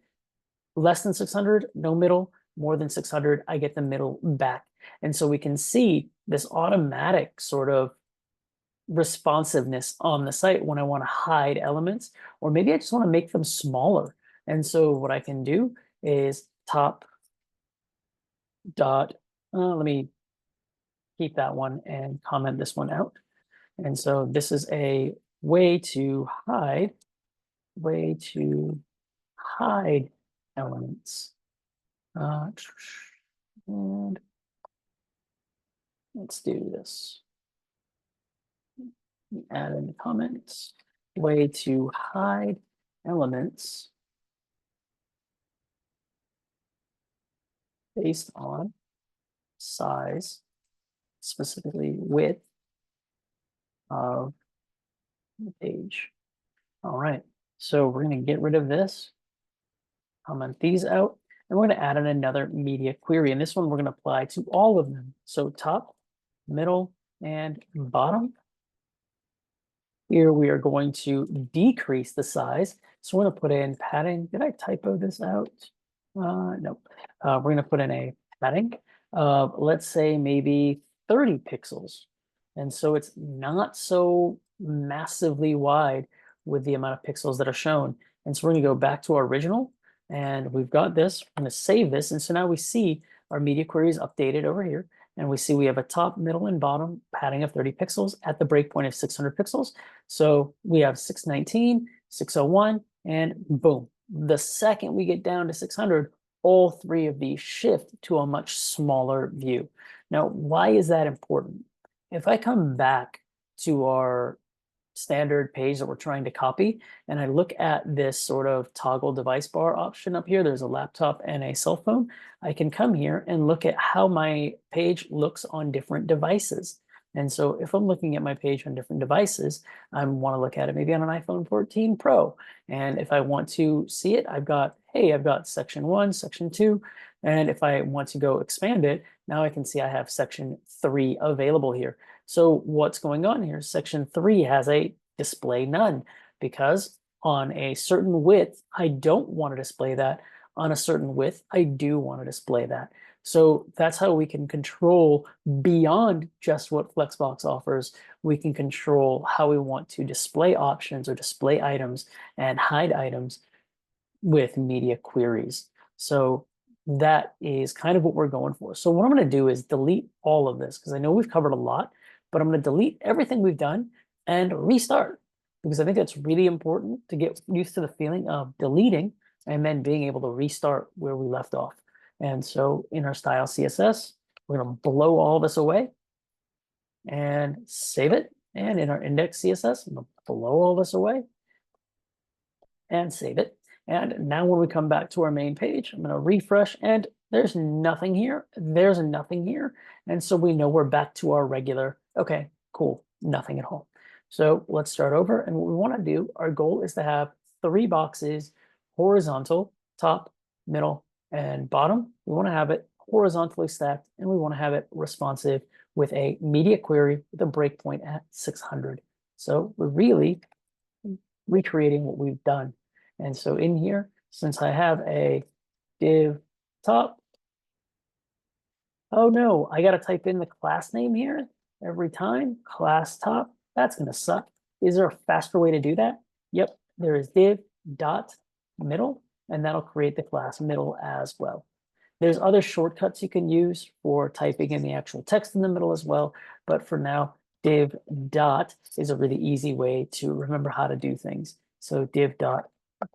less than 600, no middle, more than 600, I get the middle back. And so we can see this automatic sort of responsiveness on the site when I want to hide elements, or maybe I just want to make them smaller. And so what I can do is top dot, let me keep that one and comment this one out. And so this is a way to hide elements. And let's do this. Add in the comments, way to hide elements based on size, specifically width of the page. All right, so we're going to get rid of this, comment these out, and we're going to add in another media query. And this one we're going to apply to all of them. So top, middle, and bottom. Here we are going to decrease the size. So we're going to put in padding. Did I typo this out? No. We're going to put in a padding of, let's say, maybe 30 pixels. And so it's not so massively wide with the amount of pixels that are shown. And so we're going to go back to our original, and we've got this. I'm going to save this. And so now we see our media queries updated over here. And we see we have a top, middle, and bottom padding of 30 pixels at the breakpoint of 600 pixels. So we have 619, 601, and boom. The second we get down to 600, all three of these shift to a much smaller view. Now, why is that important? If I come back to our standard page that we're trying to copy, and I look at this sort of toggle device bar option up here, there's a laptop and a cell phone. I can come here and look at how my page looks on different devices. And so if I'm looking at my page on different devices, I want to look at it maybe on an iPhone 14 Pro. And if I want to see it, I've got section 1, section 2. And if I want to go expand it, now I can see I have section 3 available here. So what's going on here? Section 3 has a display none because on a certain width, I don't want to display that. On a certain width, I do want to display that. So that's how we can control beyond just what Flexbox offers. We can control how we want to display options or display items and hide items with media queries. So that is kind of what we're going for. So what I'm going to do is delete all of this because I know we've covered a lot, but I'm going to delete everything we've done and restart because I think that's really important to get used to the feeling of deleting and then being able to restart where we left off. And so in our style CSS, we're going to blow all this away and save it. And in our index CSS, I'm going to blow all this away and save it. And now when we come back to our main page, I'm going to refresh and there's nothing here. There's nothing here. And so we know we're back to our regular, okay, cool, nothing at all. So let's start over. And what we want to do, our goal is to have 3 boxes, horizontal, top, middle, and bottom. We want to have it horizontally stacked and we want to have it responsive with a media query with a breakpoint at 600. So we're really recreating what we've done. And so in here, since I have a div top, oh no, I got to type in the class name here every time, class top. That's going to suck. Is there a faster way to do that? Yep, there is div dot middle, and that'll create the class middle as well. There's other shortcuts you can use for typing in the actual text in the middle as well, but for now, div dot is a really easy way to remember how to do things. So div dot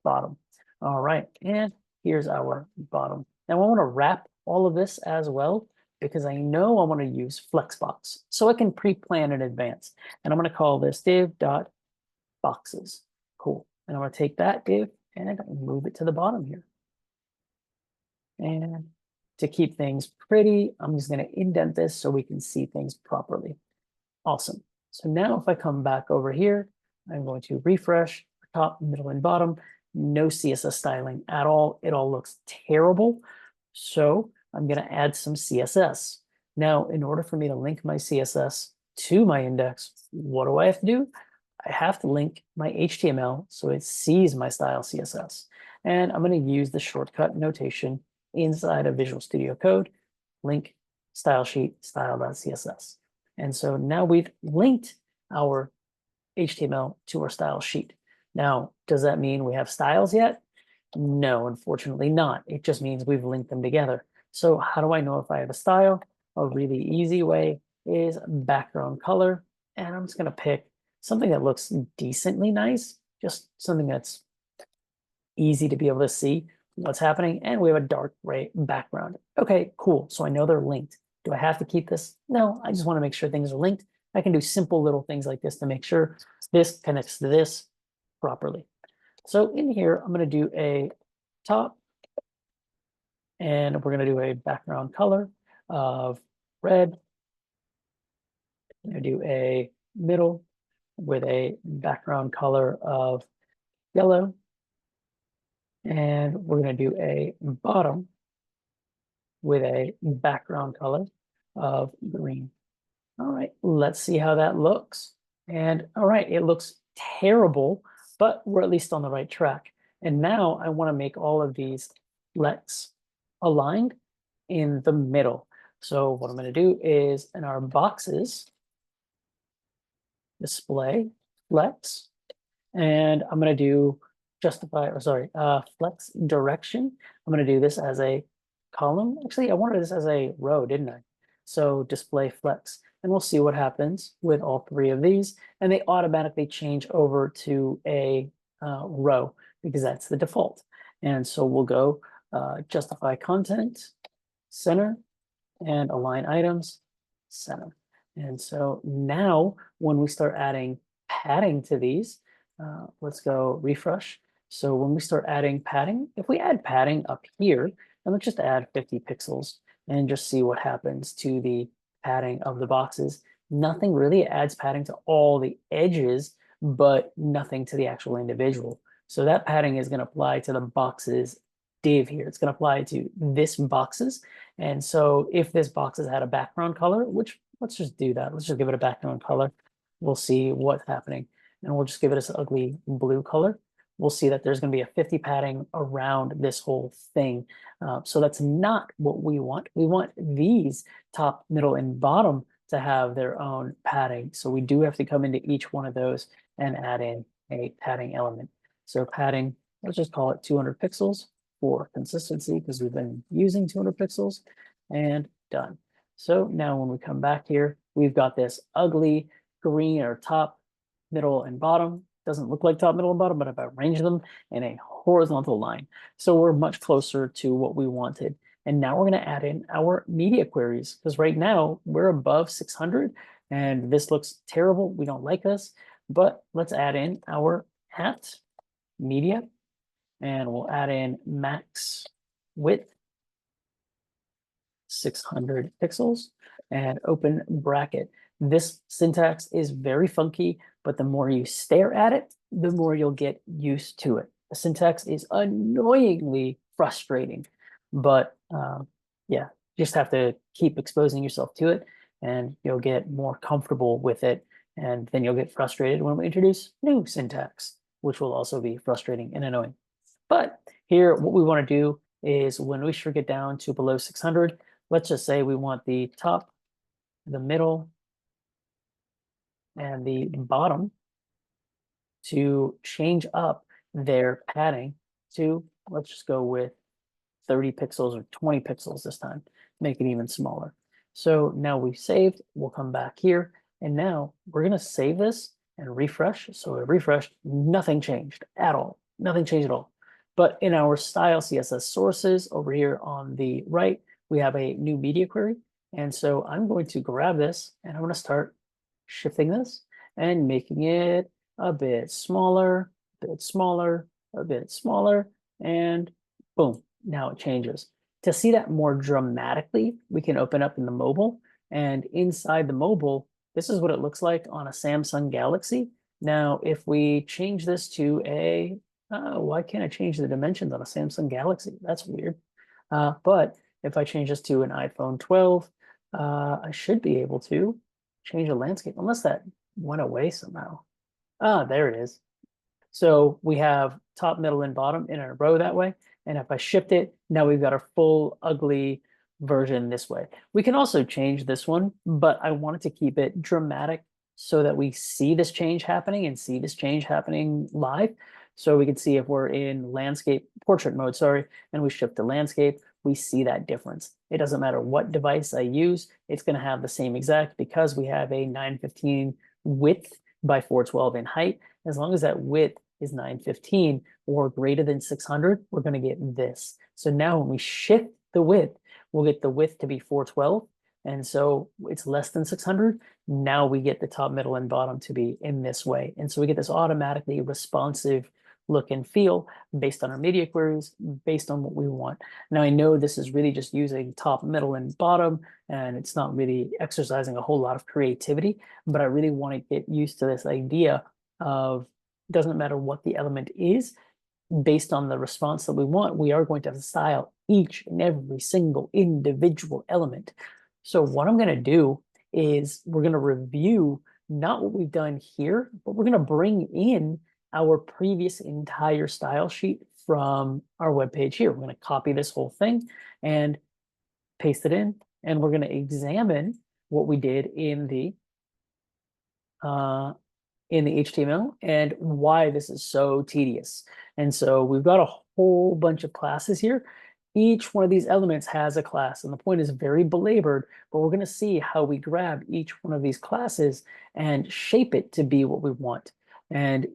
bottom. All right, and here's our bottom. Now I want to wrap all of this as well because I know I want to use Flexbox. So I can pre-plan in advance. And I'm going to call this div.boxes. Cool. And I'm going to take that div and move it to the bottom here. And to keep things pretty, I'm just going to indent this so we can see things properly. Awesome. So now if I come back over here, I'm going to refresh top, middle, and bottom. No CSS styling at all. It all looks terrible. So I'm going to add some CSS. Now, in order for me to link my CSS to my index, what do I have to do? I have to link my HTML so it sees my style CSS. And I'm going to use the shortcut notation inside of Visual Studio Code, link style sheet style.css. And so now we've linked our HTML to our style sheet. Now, does that mean we have styles yet? No, unfortunately not. It just means we've linked them together. So how do I know if I have a style? A really easy way is background color. And I'm just going to pick something that looks decently nice, just something that's easy to be able to see what's happening. And we have a dark gray background. Okay, cool. So I know they're linked. Do I have to keep this? No, I just want to make sure things are linked. I can do simple little things like this to make sure this connects to this properly. So in here, I'm going to do a top, and we're going to do a background color of red. I'm going to do a middle with a background color of yellow. And we're going to do a bottom with a background color of green. All right, let's see how that looks. And all right, it looks terrible, but we're at least on the right track. And now I want to make all of these flex aligned in the middle. So what I'm going to do is in our boxes, display flex, and I'm going to do flex direction. I'm going to do this as a column. Actually, I wanted this as a row, didn't I? So display flex, and we'll see what happens with all 3 of these. And they automatically change over to a row because that's the default. And so we'll go justify content, center, and align items, center. And so now when we start adding padding to these, let's go refresh. So when we start adding padding, if we add padding up here, and let's just add 50 pixels and just see what happens to the padding of the boxes. Nothing really adds padding to all the edges, but nothing to the actual individual. So that padding is going to apply to the boxes div here. It's going to apply to this boxes. And so if this boxes had a background color, which let's just do that. Let's just give it a background color. We'll see what's happening. And we'll just give it this ugly blue color. We'll see that there's going to be a 50 padding around this whole thing. So that's not what we want. We want these top, middle, and bottom to have their own padding. So we do have to come into each one of those and add in a padding element. So padding, let's just call it 200 pixels for consistency because we've been using 200 pixels, and done. So now when we come back here, we've got this ugly green or top, middle, and bottom. Doesn't look like top, middle, and bottom, but I've arranged them in a horizontal line. So we're much closer to what we wanted. And now we're going to add in our media queries because right now we're above 600 and this looks terrible. We don't like this, but let's add in our at media and we'll add in max width 600 pixels and open bracket. This syntax is very funky, but the more you stare at it, the more you'll get used to it. The syntax is annoyingly frustrating, but yeah, just have to keep exposing yourself to it and you'll get more comfortable with it. And then you'll get frustrated when we introduce new syntax, which will also be frustrating and annoying. But here, what we want to do is when we shrink it down to below 600, let's just say we want the top, the middle, and the bottom to change up their padding to, let's just go with 30 pixels or 20 pixels this time, make it even smaller. So now we've saved, we'll come back here, and now we're going to save this and refresh. So I refreshed, nothing changed at all, nothing changed at all. But in our style CSS sources over here on the right, we have a new media query. And so I'm going to grab this and I'm going to start shifting this and making it a bit smaller, a bit smaller, a bit smaller, and boom, now it changes. To see that more dramatically, we can open up in the mobile, and inside the mobile, this is what it looks like on a Samsung Galaxy. Now, if we change this to a, why can't I change the dimensions on a Samsung Galaxy? That's weird. But if I change this to an iPhone 12, I should be able to change the landscape, unless that went away somehow. Ah, there it is. So we have top, middle, and bottom in a row that way. And if I shift it, now we've got a full ugly version this way. We can also change this one, but I wanted to keep it dramatic so that we see this change happening and see this change happening live. So we can see if we're in landscape, portrait mode, sorry, and we shift to landscape, we see that difference. It doesn't matter what device I use, it's going to have the same exact because we have a 915 width by 412 in height. As long as that width is 915 or greater than 600, we're going to get this. So now when we shift the width, we'll get the width to be 412. And so it's less than 600. Now we get the top, middle, and bottom to be in this way. And so we get this automatically responsive look and feel based on our media queries, based on what we want. Now I know this is really just using top, middle, and bottom, and it's not really exercising a whole lot of creativity, but I really want to get used to this idea of doesn't matter what the element is, based on the response that we want, we are going to style each and every single individual element. So what I'm going to do is we're going to review not what we've done here, but we're going to bring in our previous entire style sheet from our web page here. We're going to copy this whole thing and paste it in, and we're going to examine what we did in the HTML and why this is so tedious. And so we've got a whole bunch of classes here. Each one of these elements has a class, and the point is very belabored, but we're going to see how we grab each one of these classes and shape it to be what we want. And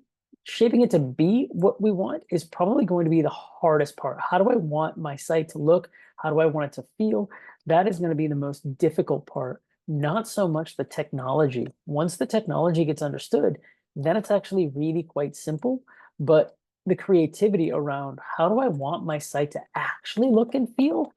shaping it to be what we want is probably going to be the hardest part. How do I want my site to look? How do I want it to feel? That is going to be the most difficult part, not so much the technology. Once the technology gets understood, then it's actually really quite simple. But the creativity around how do I want my site to actually look and feel,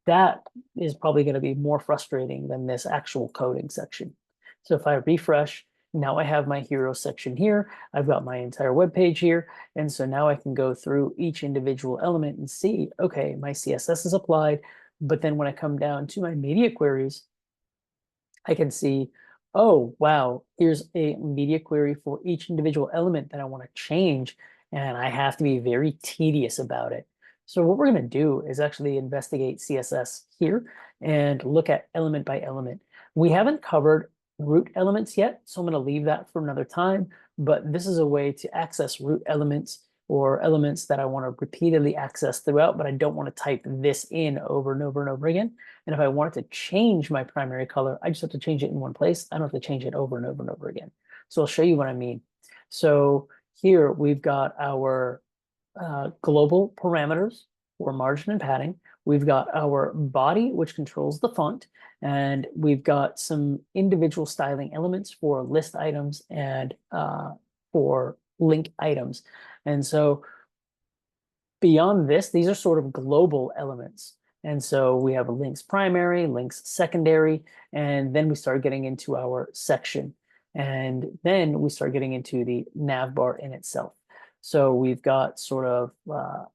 that is probably going to be more frustrating than this actual coding section. So if I refresh, now I have my hero section here. I've got my entire web page here. And so now I can go through each individual element and see, okay, my CSS is applied. But then when I come down to my media queries, I can see, oh, wow, here's a media query for each individual element that I want to change. And I have to be very tedious about it. So what we're going to do is actually investigate CSS here and look at element by element. We haven't covered root elements yet, so I'm going to leave that for another time. But this is a way to access root elements or elements that I want to repeatedly access throughout, but I don't want to type this in over and over and over again. And if I wanted to change my primary color, I just have to change it in one place. I don't have to change it over and over and over again. So I'll show you what I mean. So here we've got our global parameters for margin and padding. We've got our body, which controls the font, and we've got some individual styling elements for list items and for link items. And so beyond this, these are sort of global elements. And so we have links primary, links secondary, and then we start getting into our section. And then we start getting into the nav bar in itself. So we've got sort of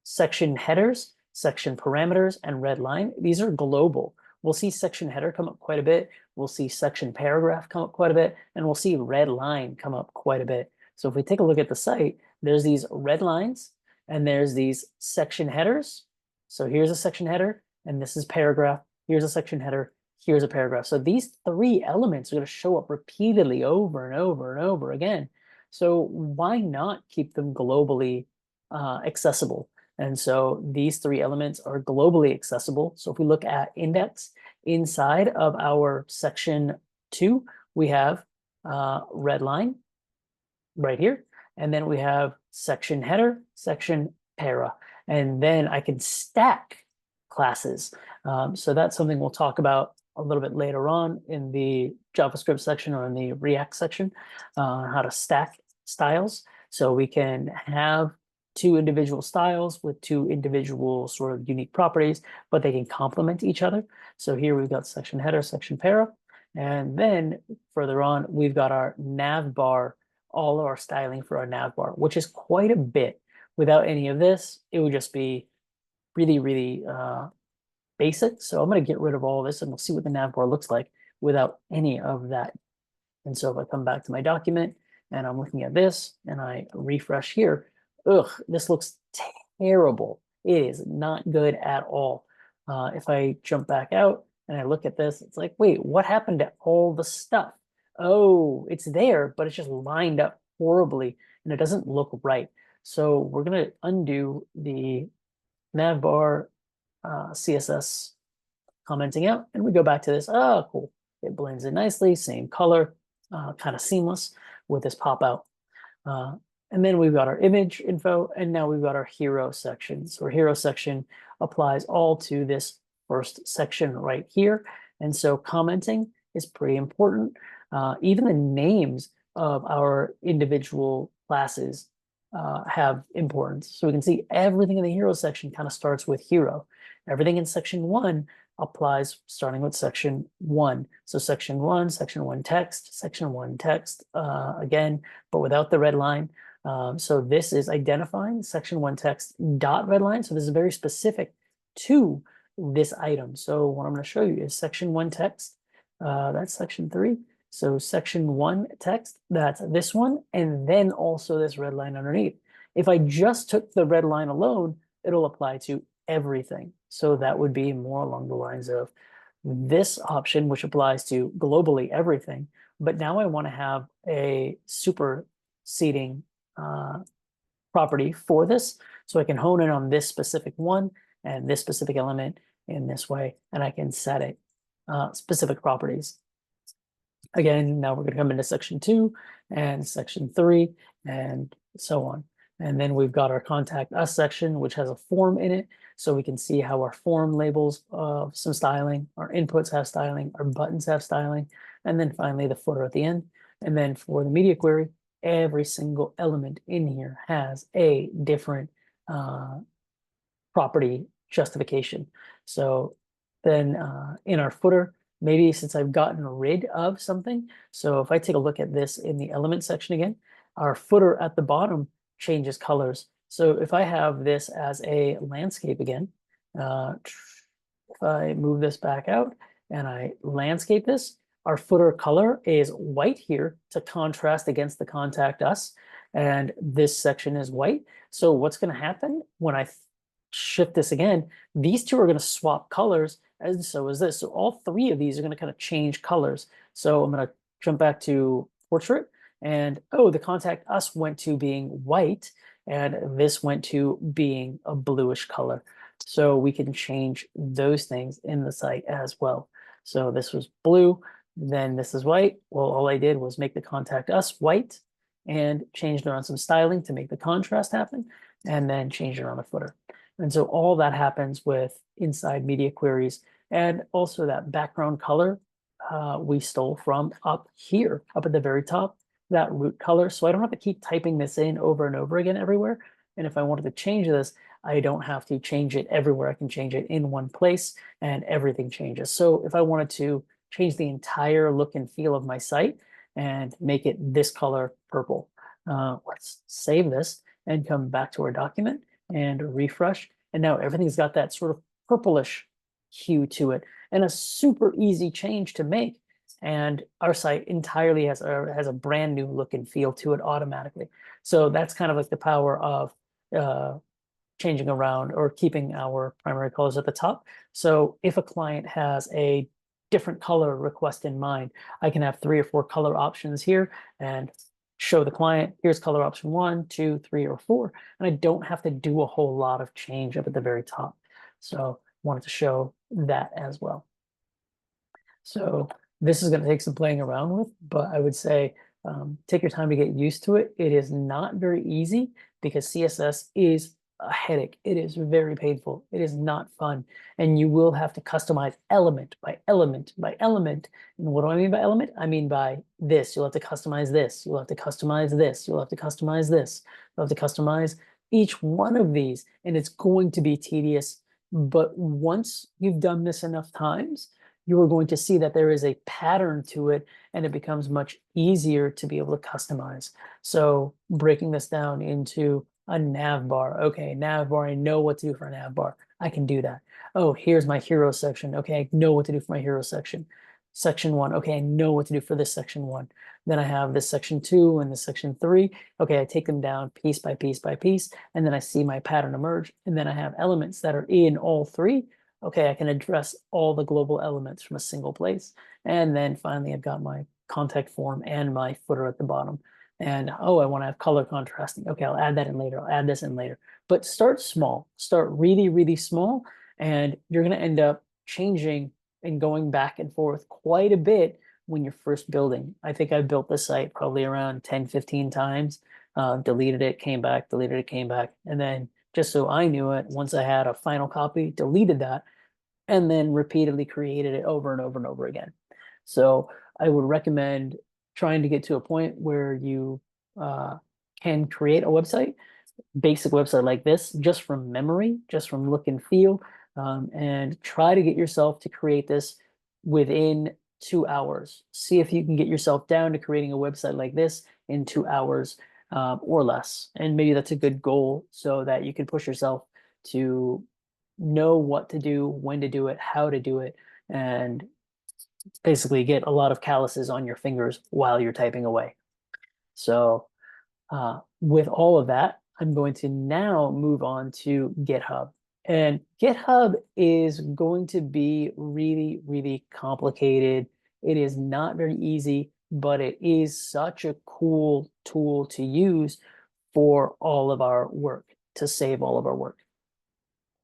section headers, section parameters, and red line. These are global. We'll see section header come up quite a bit. We'll see section paragraph come up quite a bit, and we'll see red line come up quite a bit. So if we take a look at the site, there's these red lines, and there's these section headers. So here's a section header, and this is paragraph. Here's a section header. Here's a paragraph. So these three elements are going to show up repeatedly over and over and over again. So why not keep them globally accessible? And so these three elements are globally accessible. So if we look at index inside of our section 2, we have red line right here. And then we have section header, section para. And then I can stack classes. So that's something we'll talk about a little bit later on in the JavaScript section or in the React section, how to stack styles. So we can have two individual styles with two individual sort of unique properties, but they can complement each other. So here we've got section header, section para. And then further on, we've got our nav bar, all of our styling for our nav bar, which is quite a bit. Without any of this, it would just be really, really basic. So I'm going to get rid of all of this and we'll see what the nav bar looks like without any of that. And so if I come back to my document and I'm looking at this and I refresh here, ugh, this looks terrible. It is not good at all. If I jump back out and I look at this, it's like, wait, what happened to all the stuff? Oh, it's there, but it's just lined up horribly and it doesn't look right. So we're going to undo the navbar CSS commenting out, and we go back to this. Oh, cool. It blends in nicely, same color, kind of seamless with this pop out. And then we've got our image info, and now we've got our hero section. So our hero section applies all to this first section right here. And so commenting is pretty important. Even the names of our individual classes have importance. So we can see everything in the hero section kind of starts with hero. Everything in section 1 applies starting with section 1. So section 1 text, section 1 text again, but without the red line. So this is identifying section 1 text dot red line. So this is very specific to this item. So what I'm going to show you is section 1 text. That's section 3. So section 1 text, that's this one, and then also this red line underneath. If I just took the red line alone, it'll apply to everything. So that would be more along the lines of this option, which applies to globally everything. But now I want to have a superseding property for this. So I can hone in on this specific one and this specific element in this way, and I can set it specific properties. Again, now we're going to come into section 2 and section 3 and so on. And then we've got our contact us section, which has a form in it. So we can see how our form labels some styling, our inputs have styling, our buttons have styling, and then finally the footer at the end. And then for the media query, every single element in here has a different property justification. So then in our footer, maybe since I've gotten rid of something, so if I take a look at this in the element section again, our footer at the bottom changes colors. So if I have this as a landscape again, if I move this back out and I landscape this, our footer color is white here to contrast against the contact us, and this section is white. So what's going to happen when I shift this again, these two are going to swap colors, and so is this. So all three of these are going to kind of change colors. So I'm going to jump back to portrait, and oh, the contact us went to being white, and this went to being a bluish color. So we can change those things in the site as well. So this was blue, then this is white. Well, all I did was make the contact us white and changed around some styling to make the contrast happen, and then change around the footer. And so all that happens with inside media queries. And also that background color we stole from up here, up at the very top, that root color. So I don't have to keep typing this in over and over again everywhere. And if I wanted to change this, I don't have to change it everywhere. I can change it in one place and everything changes. So if I wanted to change the entire look and feel of my site and make it this color purple, let's save this and come back to our document and refresh. And now everything's got that sort of purplish hue to it, and a super easy change to make. And our site entirely has a brand new look and feel to it automatically. So that's kind of like the power of changing around or keeping our primary colors at the top. So if a client has a different color request in mind, I can have 3 or 4 color options here and show the client, here's color option 1, 2, 3, or 4. And I don't have to do a whole lot of change up at the very top. So wanted to show that as well. So this is going to take some playing around with, but I would say take your time to get used to it. It is not very easy because CSS is a headache. It is very painful. It is not fun. And you will have to customize element by element by element. And what do I mean by element? I mean by this. You'll have to customize this. You'll have to customize this. You'll have to customize this. You'll have to customize each one of these. And it's going to be tedious. But once you've done this enough times, you are going to see that there is a pattern to it, and it becomes much easier to be able to customize. So breaking this down into a nav bar. Okay, nav bar, I know what to do for a nav bar. I can do that. Oh, here's my hero section. Okay, I know what to do for my hero section. Section 1. Okay, I know what to do for this section 1. Then I have this section 2 and this section 3. Okay, I take them down piece by piece by piece, and then I see my pattern emerge. And then I have elements that are in all 3. Okay, I can address all the global elements from a single place. And then finally, I've got my contact form and my footer at the bottom. And oh, I want to have color contrasting. Okay, I'll add that in later. I'll add this in later. But start small. Start really, really small. And you're going to end up changing and going back and forth quite a bit when you're first building. I think I built the site probably around 10, 15 times, deleted it, came back, deleted it, came back. And then just so I knew it, once I had a final copy, deleted that, and then repeatedly created it over and over and over again. So I would recommend trying to get to a point where you can create a website, basic website like this, just from memory, just from look and feel, and try to get yourself to create this within 2 hours. See if you can get yourself down to creating a website like this in 2 hours or less. And maybe that's a good goal so that you can push yourself to know what to do, when to do it, how to do it, and basically get a lot of calluses on your fingers while you're typing away. So with all of that, I'm going to now move on to GitHub. And GitHub is going to be really, really complicated. It is not very easy, but it is such a cool tool to use for all of our work, to save all of our work.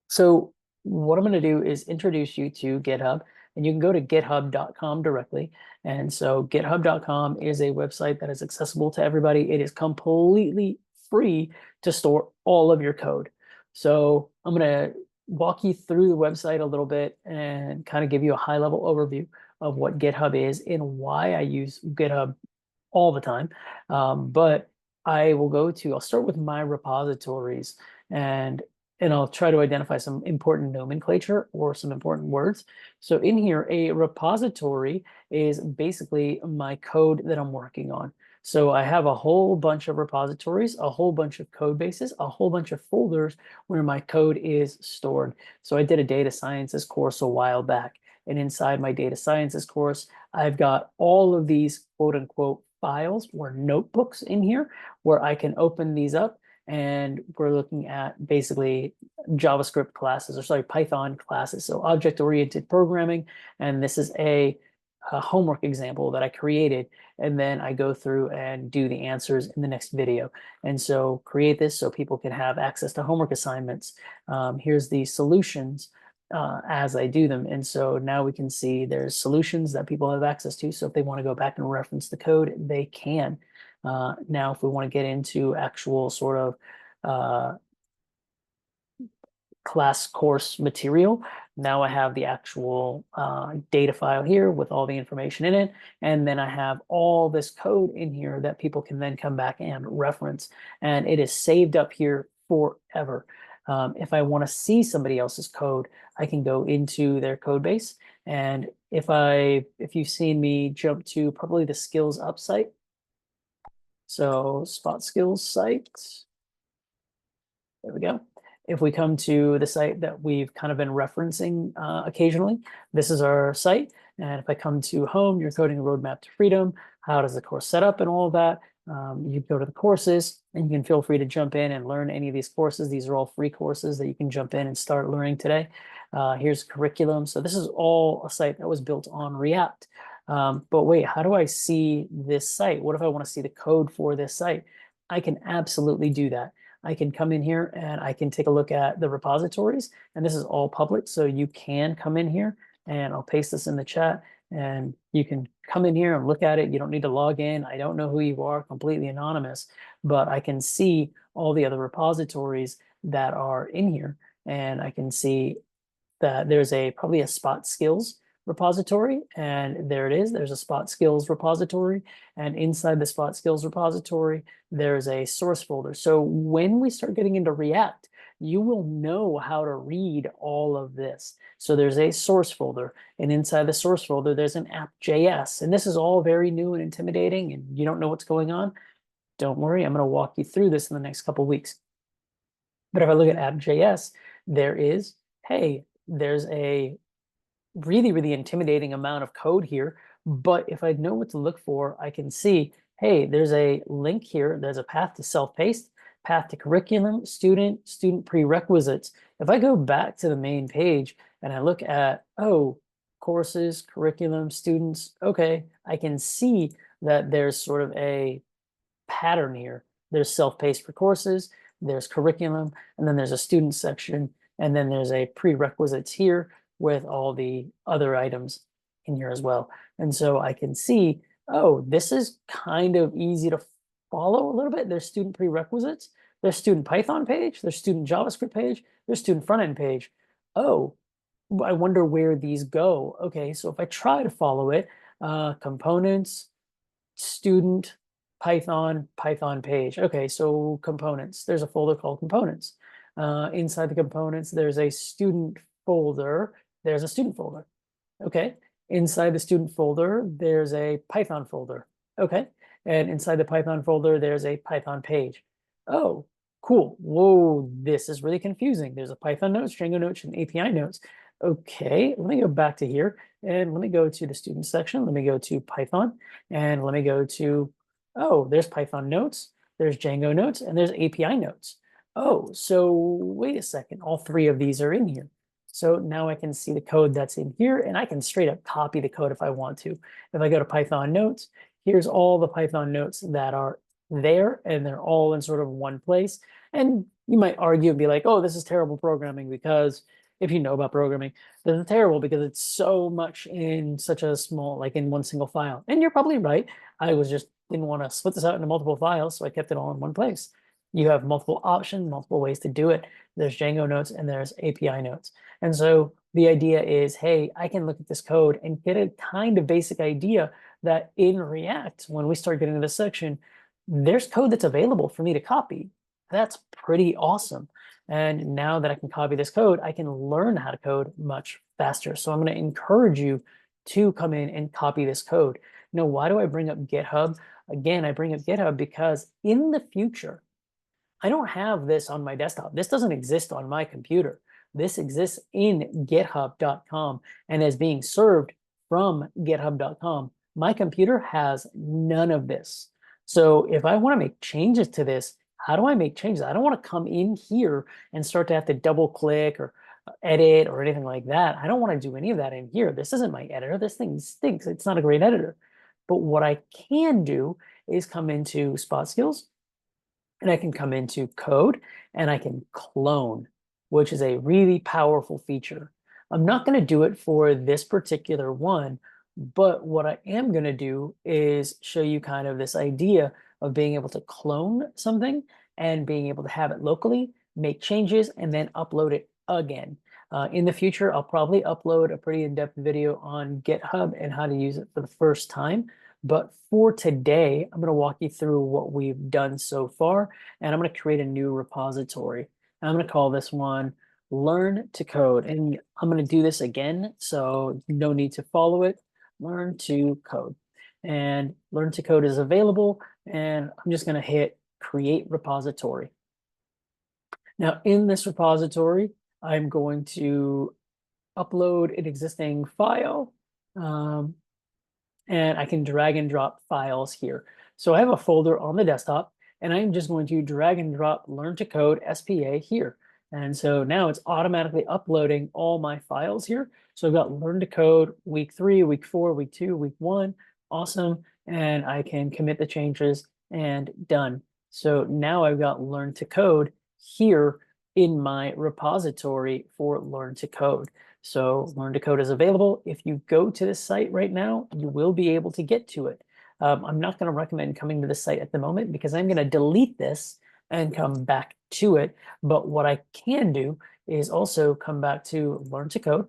So what I'm going to do is introduce you to GitHub, and you can go to github.com directly. And so github.com is a website that is accessible to everybody. It is completely free to store all of your code. So I'm going to walk you through the website a little bit and kind of give you a high level overview of what GitHub is and why I use GitHub all the time. But I'll start with my repositories and I'll try to identify some important nomenclature or some important words. So in here, a repository is basically my code that I'm working on. So I have a whole bunch of repositories, a whole bunch of code bases, a whole bunch of folders where my code is stored. So I did a data sciences course a while back. And inside my data sciences course, I've got all of these quote unquote files or notebooks in here where I can open these up, and we're looking at basically JavaScript classes, or sorry, Python classes. So object-oriented programming. And this is a homework example that I created. And then I go through and do the answers in the next video. And so create this so people can have access to homework assignments. Here's the solutions as I do them. And so now we can see there's solutions that people have access to. So if they want to go back and reference the code, they can. Now, if we want to get into actual sort of class course material, now I have the actual data file here with all the information in it. And then I have all this code in here that people can then come back and reference. And it is saved up here forever. If I want to see somebody else's code, I can go into their code base. And if you've seen me jump to probably the skills up site, so spot skills site, there we go. If we come to the site that we've kind of been referencing occasionally, this is our site. And if I come to home, your coding roadmap to freedom, how does the course set up and all of that? You go to the courses and you can feel free to jump in and learn any of these courses. These are all free courses that you can jump in and start learning today. Here's curriculum. So this is all a site that was built on React. But wait, how do I see this site? What if I want to see the code for this site? I can absolutely do that. I can come in here and I can take a look at the repositories, and this is all public. So you can come in here and I'll paste this in the chat and you can come in here and look at it. You don't need to log in. I don't know who you are, completely anonymous, but I can see all the other repositories that are in here. And I can see that there's probably a Spot Skills repository, and there it is. There's a Spot Skills repository, and inside the Spot Skills repository, there's a source folder. So when we start getting into React, you will know how to read all of this. So there's a source folder, and inside the source folder, there's an app.js, and this is all very new and intimidating, and you don't know what's going on. Don't worry, I'm going to walk you through this in the next couple of weeks. But if I look at app.js, hey, there's a really, really intimidating amount of code here. But if I know what to look for, I can see, hey, there's a link here. There's a path to self-paced, path to curriculum, student prerequisites. If I go back to the main page and I look at, courses, curriculum, students, okay, I can see that there's sort of a pattern here. There's self-paced for courses, there's curriculum, and then there's a student section, and then there's a prerequisites here with all the other items in here as well. And so I can see, this is kind of easy to follow a little bit. There's student prerequisites, there's student Python page, there's student JavaScript page, there's student front-end page. Oh, I wonder where these go. Okay, so if I try to follow it, components, student, Python page. Okay, so components, there's a folder called components. Inside the components, there's a student folder. There's a student folder. Okay. Inside the student folder, there's a Python folder. Okay. And inside the Python folder, there's a Python page. Oh, cool. Whoa, this is really confusing. There's a Python notes, Django notes, and API notes. Okay, let me go back to here and let me go to the student section. Let me go to Python and let me go to, there's Python notes, there's Django notes, and there's API notes. Oh, so wait a second. All three of these are in here. So now I can see the code that's in here, and I can straight up copy the code if I want to. If I go to Python notes, here's all the Python notes that are there, and they're all in sort of one place. And you might argue and be like, oh, this is terrible programming, because if you know about programming, this is terrible because it's so much in such a small, like in one single file. And you're probably right. I didn't want to split this out into multiple files, so I kept it all in one place. You have multiple options, multiple ways to do it. There's Django notes and there's API notes. And so the idea is, hey, I can look at this code and get a kind of basic idea that in React, when we start getting to this section, there's code that's available for me to copy. That's pretty awesome. And now that I can copy this code, I can learn how to code much faster. So I'm going to encourage you to come in and copy this code. Now, why do I bring up GitHub? Again, I bring up GitHub because in the future, I don't have this on my desktop. This doesn't exist on my computer. This exists in github.com and is being served from github.com. My computer has none of this. So if I want to make changes to this, how do I make changes? I don't want to come in here and start to have to double click or edit or anything like that. I don't want to do any of that in here. This isn't my editor. This thing stinks. It's not a great editor. But what I can do is come into Spot Skills, and I can come into code and I can clone, which is a really powerful feature. I'm not going to do it for this particular one, but what I am going to do is show you kind of this idea of being able to clone something and being able to have it locally, make changes, and then upload it again. In the future, I'll probably upload a pretty in-depth video on GitHub and how to use it for the first time. But for today, I'm going to walk you through what we've done so far, and I'm going to create a new repository. I'm going to call this one Learn to Code, and I'm going to do this again, so no need to follow it. Learn to Code, and Learn to Code is available, and I'm just going to hit Create Repository. Now, in this repository, I'm going to upload an existing file. And I can drag and drop files here. So I have a folder on the desktop, and I'm just going to drag and drop Learn to Code SPA here. And so now it's automatically uploading all my files here. So I've got Learn to Code week 3, week 4, week 2, week 1. Awesome. And I can commit the changes and done. So now I've got Learn to Code here in my repository for Learn to Code. So Learn to Code is available. If you go to this site right now, you will be able to get to it. I'm not going to recommend coming to this site at the moment because I'm going to delete this and come back to it. But what I can do is also come back to Learn to Code,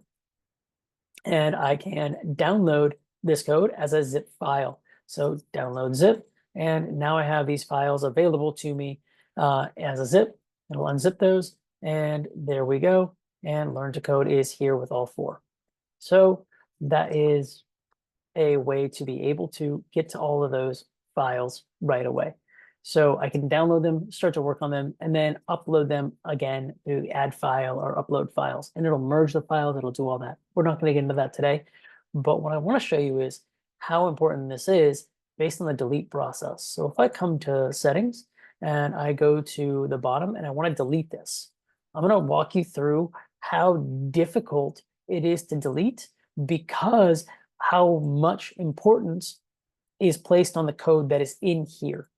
and I can download this code as a zip file. So download zip, and now I have these files available to me as a zip. I'll unzip those, and there we go. And Learn to Code is here with all 4. So that is a way to be able to get to all of those files right away. So I can download them, start to work on them, and then upload them again through the add file or upload files. And it'll merge the files, it'll do all that. We're not going to get into that today. But what I want to show you is how important this is based on the delete process. So if I come to settings and I go to the bottom and I want to delete this, I'm going to walk you through how difficult it is to delete because how much importance is placed on the code that is in here.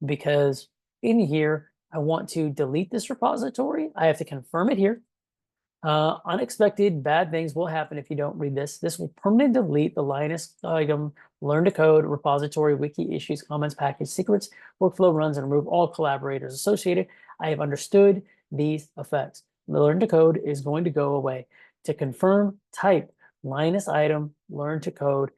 Because in here, I want to delete this repository. I have to confirm it here. Unexpected bad things will happen if you don't read this. This will permanently delete the Linus item, Learn to Code, repository, wiki, issues, comments, package, secrets, workflow runs, and remove all collaborators associated. I have understood these effects. The Learn to Code is going to go away. To confirm, type Linus item, Learn to Code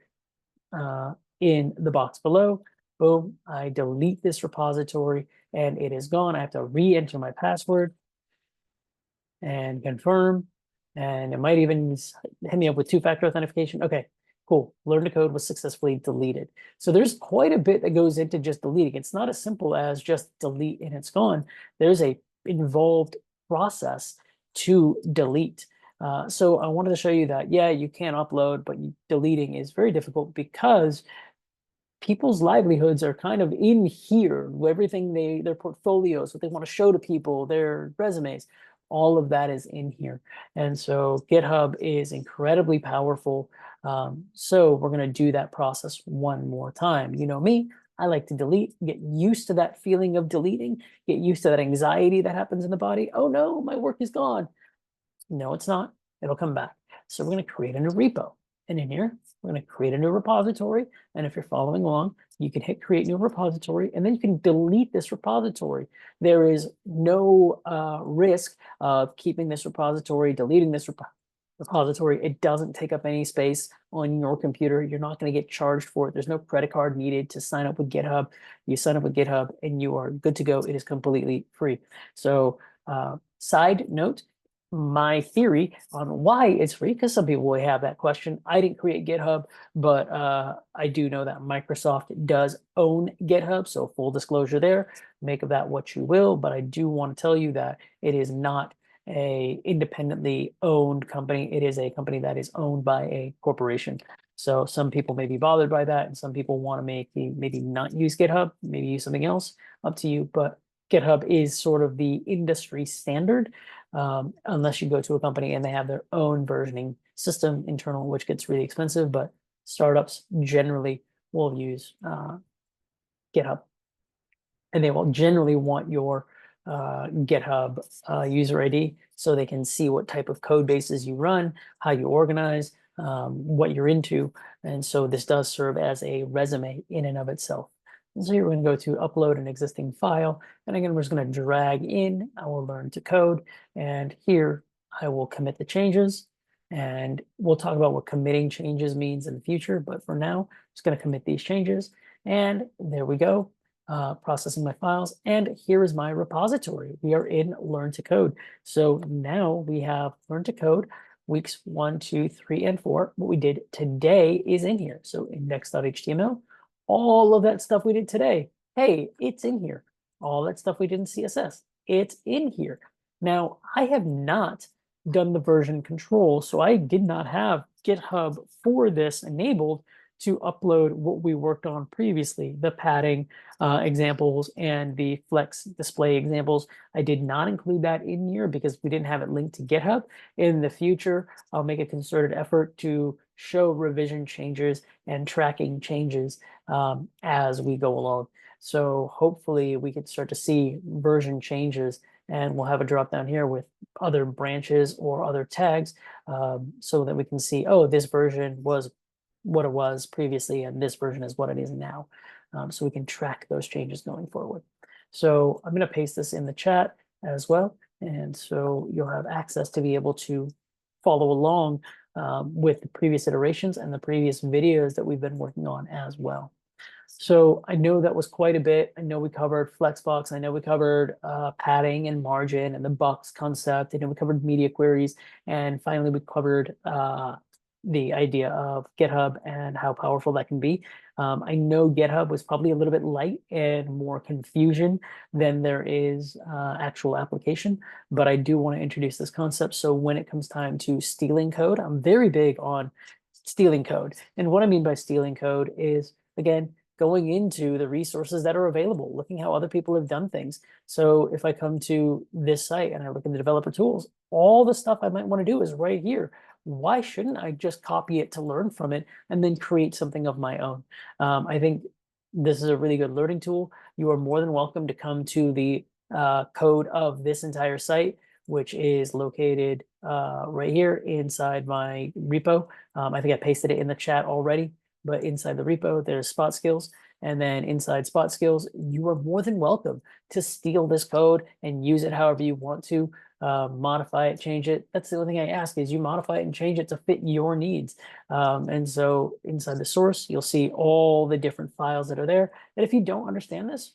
in the box below. Boom, I delete this repository and it is gone. I have to re-enter my password and confirm. And it might even hit me up with 2-factor authentication. Okay, cool. Learn to Code was successfully deleted. So there's quite a bit that goes into just deleting. It's not as simple as just delete and it's gone. There's a involved process to delete. So I wanted to show you that, yeah, you can upload, but deleting is very difficult because people's livelihoods are kind of in here. Everything their portfolios, what they want to show to people, their resumes, all of that is in here. And so GitHub is incredibly powerful. So we're going to do that process one more time. You know me, I like to delete, get used to that feeling of deleting, get used to that anxiety that happens in the body. Oh no, my work is gone. No, it's not. It'll come back. So we're going to create a new repo. And in here, we're going to create a new repository. And if you're following along, you can hit create new repository, and then you can delete this repository. There is no risk of keeping this repository, deleting this repository. It doesn't take up any space on your computer. You're not going to get charged for it. There's no credit card needed to sign up with GitHub. You sign up with GitHub and you are good to go. It is completely free. So side note, my theory on why it's free, because some people will have that question. I didn't create GitHub, but I do know that Microsoft does own GitHub. So full disclosure there, make of that what you will. But I do want to tell you that it is not a independently owned company. It is a company that is owned by a corporation. So some people may be bothered by that, and some people want to maybe not use GitHub, maybe use something else, up to you. But GitHub is sort of the industry standard, unless you go to a company and they have their own versioning system internal, which gets really expensive. But startups generally will use GitHub, and they will generally want your GitHub user ID so they can see what type of code bases you run, how you organize, what you're into. And so this does serve as a resume in and of itself. And so you're going to go to upload an existing file. And again, we're just going to drag in our learn to code. And here I will commit the changes. And we'll talk about what committing changes means in the future. But for now, I'm just going to commit these changes. And there we go. Processing my files, and here is my repository. We are in Learn to Code. So now we have Learn to Code weeks 1, 2, 3, and 4. What we did today is in here. So index.html, all of that stuff we did today, hey, it's in here. All that stuff we did in CSS, it's in here. Now, I have not done the version control, so I did not have GitHub for this enabled to upload what we worked on previously, the padding examples and the flex display examples. I did not include that in here because we didn't have it linked to GitHub. In the future, I'll make a concerted effort to show revision changes and tracking changes as we go along. So hopefully we can start to see version changes, and we'll have a drop down here with other branches or other tags so that we can see, oh, this version was what it was previously, and this version is what it is now. So we can track those changes going forward. So I'm going to paste this in the chat as well. And so you'll have access to be able to follow along with the previous iterations and the previous videos that we've been working on as well. So I know that was quite a bit. I know we covered Flexbox. I know we covered padding and margin and the box concept. I know we covered media queries. And finally, we covered the idea of GitHub and how powerful that can be. I know GitHub was probably a little bit light and more confusion than there is actual application, but I do want to introduce this concept. So when it comes time to stealing code, I'm very big on stealing code. And what I mean by stealing code is, again, going into the resources that are available, looking how other people have done things. So if I come to this site and I look in the developer tools, all the stuff I might want to do is right here. Why shouldn't I just copy it to learn from it and then create something of my own? I think this is a really good learning tool. You are more than welcome to come to the code of this entire site, which is located right here inside my repo. I think I pasted it in the chat already, but inside the repo, there's Spot Skills. And then inside Spot Skills, you are more than welcome to steal this code and use it however you want to. Modify it, change it. That's the only thing I ask is you modify it and change it to fit your needs. And so inside the source, you'll see all the different files that are there. And if you don't understand this,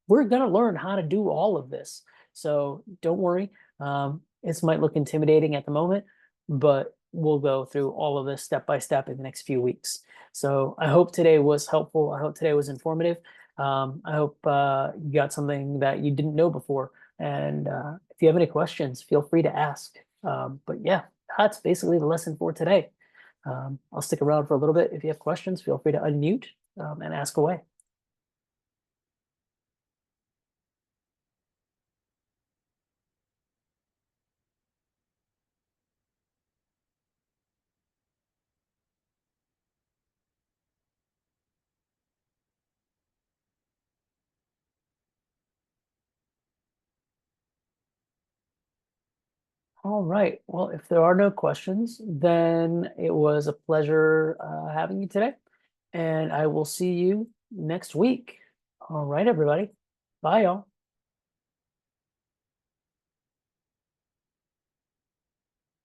we're going to learn how to do all of this. So don't worry. This might look intimidating at the moment, but we'll go through all of this step by step in the next few weeks. So I hope today was helpful. I hope today was informative. I hope you got something that you didn't know before. And if you have any questions, feel free to ask. But yeah, that's basically the lesson for today. I'll stick around for a little bit. If you have questions, feel free to unmute and ask away. All right. Well, if there are no questions, then it was a pleasure having you today, and I will see you next week. All right, everybody. Bye, y'all.